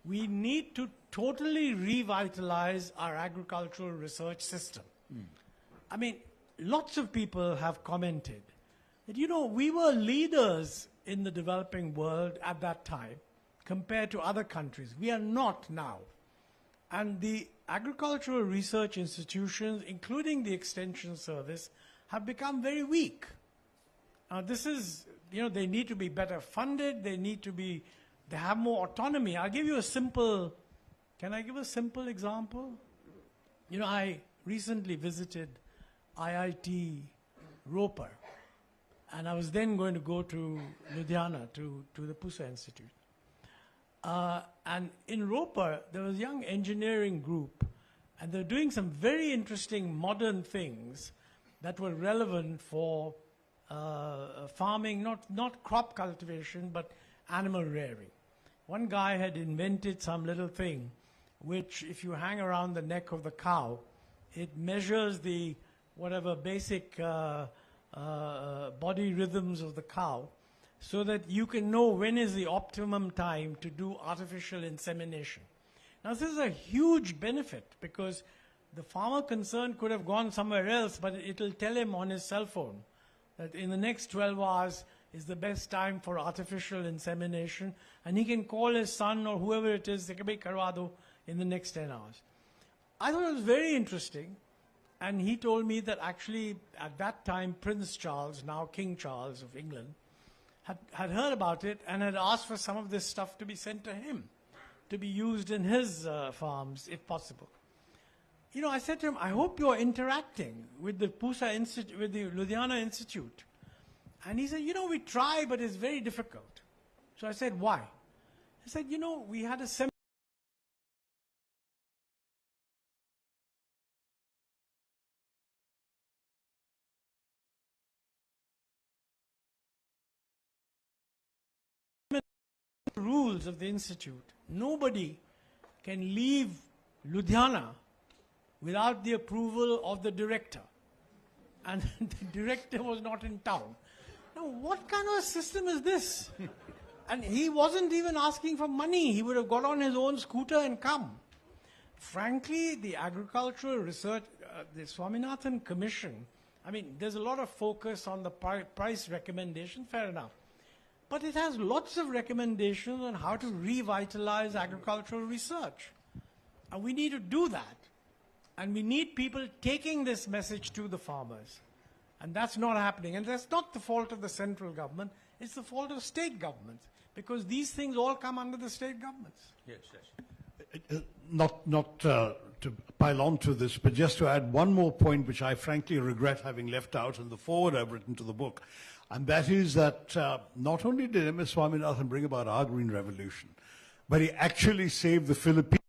E: we need to totally revitalize our agricultural research system. I mean, lots of people have commented that, you know, we were leaders in the developing world at that time compared to other countries. We are not now. And the agricultural research institutions, including the Extension Service, have become very weak. This is, you know, they need to be better funded, they have more autonomy. I'll give you a simple, can I give a simple example? You know, I recently visited IIT Roper, and I was then going to go to Ludhiana, to the Pusa Institute. And in Roper, there was a young engineering group, and they're doing some very interesting modern things that were relevant for farming, not crop cultivation, but animal rearing. One guy had invented some little thing which, if you hang around the neck of the cow, it measures the whatever basic body rhythms of the cow, so that you can know when is the optimum time to do artificial insemination. Now, this is a huge benefit because the farmer concerned could have gone somewhere else, but it'll tell him on his cell phone that in the next 12 hours is the best time for artificial insemination, and he can call his son or whoever it is, in the next 10 hours. I thought it was very interesting, and he told me that actually at that time Prince Charles, now King Charles of England, had heard about it and had asked for some of this stuff to be sent to him, to be used in his farms, if possible. You know, I said to him, I hope you're interacting with the Pusa Institute, with the Ludhiana Institute. And he said, you know, we try, but it's very difficult. So I said, why? He said, you know, we had a seminar rules of the institute. Nobody can leave Ludhiana without the approval of the director. And the director was not in town. Now, what kind of a system is this? And he wasn't even asking for money. He would have got on his own scooter and come. Frankly, the agricultural research, the Swaminathan Commission, I mean, there's a lot of focus on the price recommendation, fair enough. But it has lots of recommendations on how to revitalize agricultural research. And we need to do that. And we need people taking this message to the farmers. And that's not happening. And that's not the fault of the central government. It's the fault of state governments. Because these things all come under the state governments.
C: Yes, yes.
D: Not to pile on to this, but just to add one more point, which I frankly regret having left out in the foreword I've written to the book. And that is that not only did M.S. Swaminathan bring about our green revolution, but he actually saved the Philippines.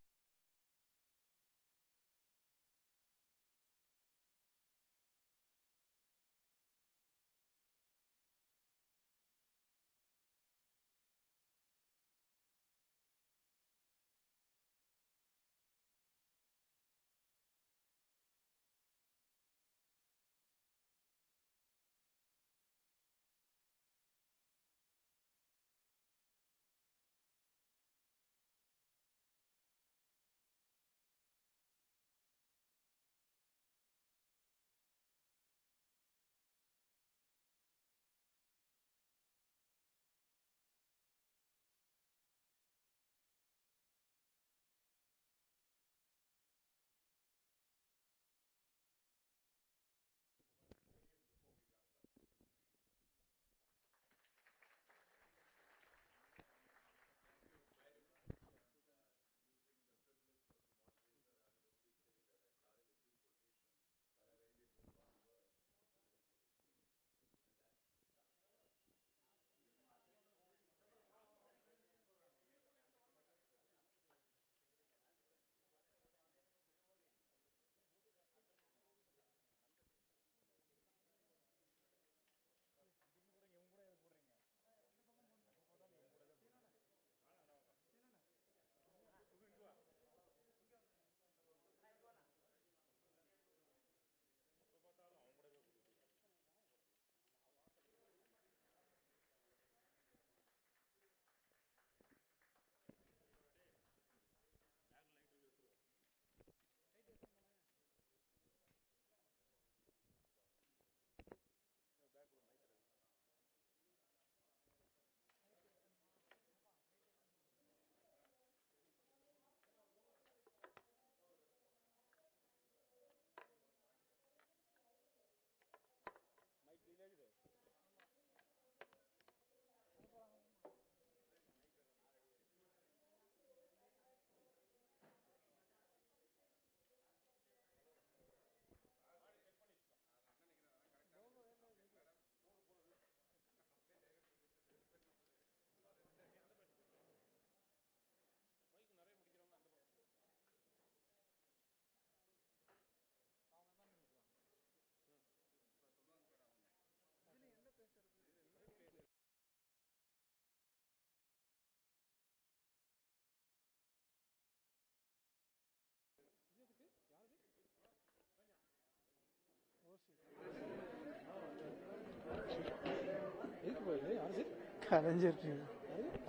J: கலைஞ்சிருச்சு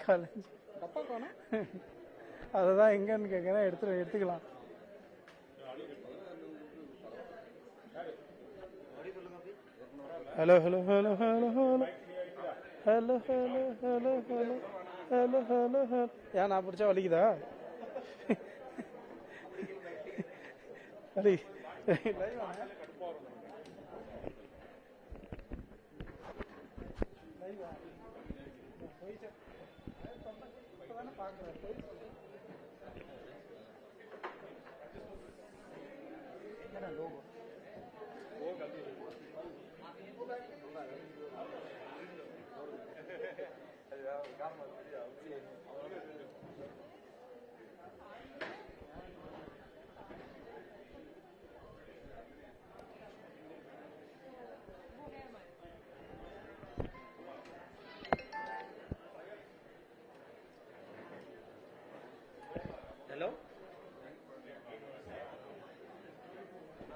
J: கலைஞ்சி அதுதான் எங்கன்னு கேட்குறேன், எடுத்துக்கலாம். Hello hello hello hello hello hello hello hello hello hello hello hello. ஏன் நான் பிடிச்சா வலிக்குதா? வலி
K: logo.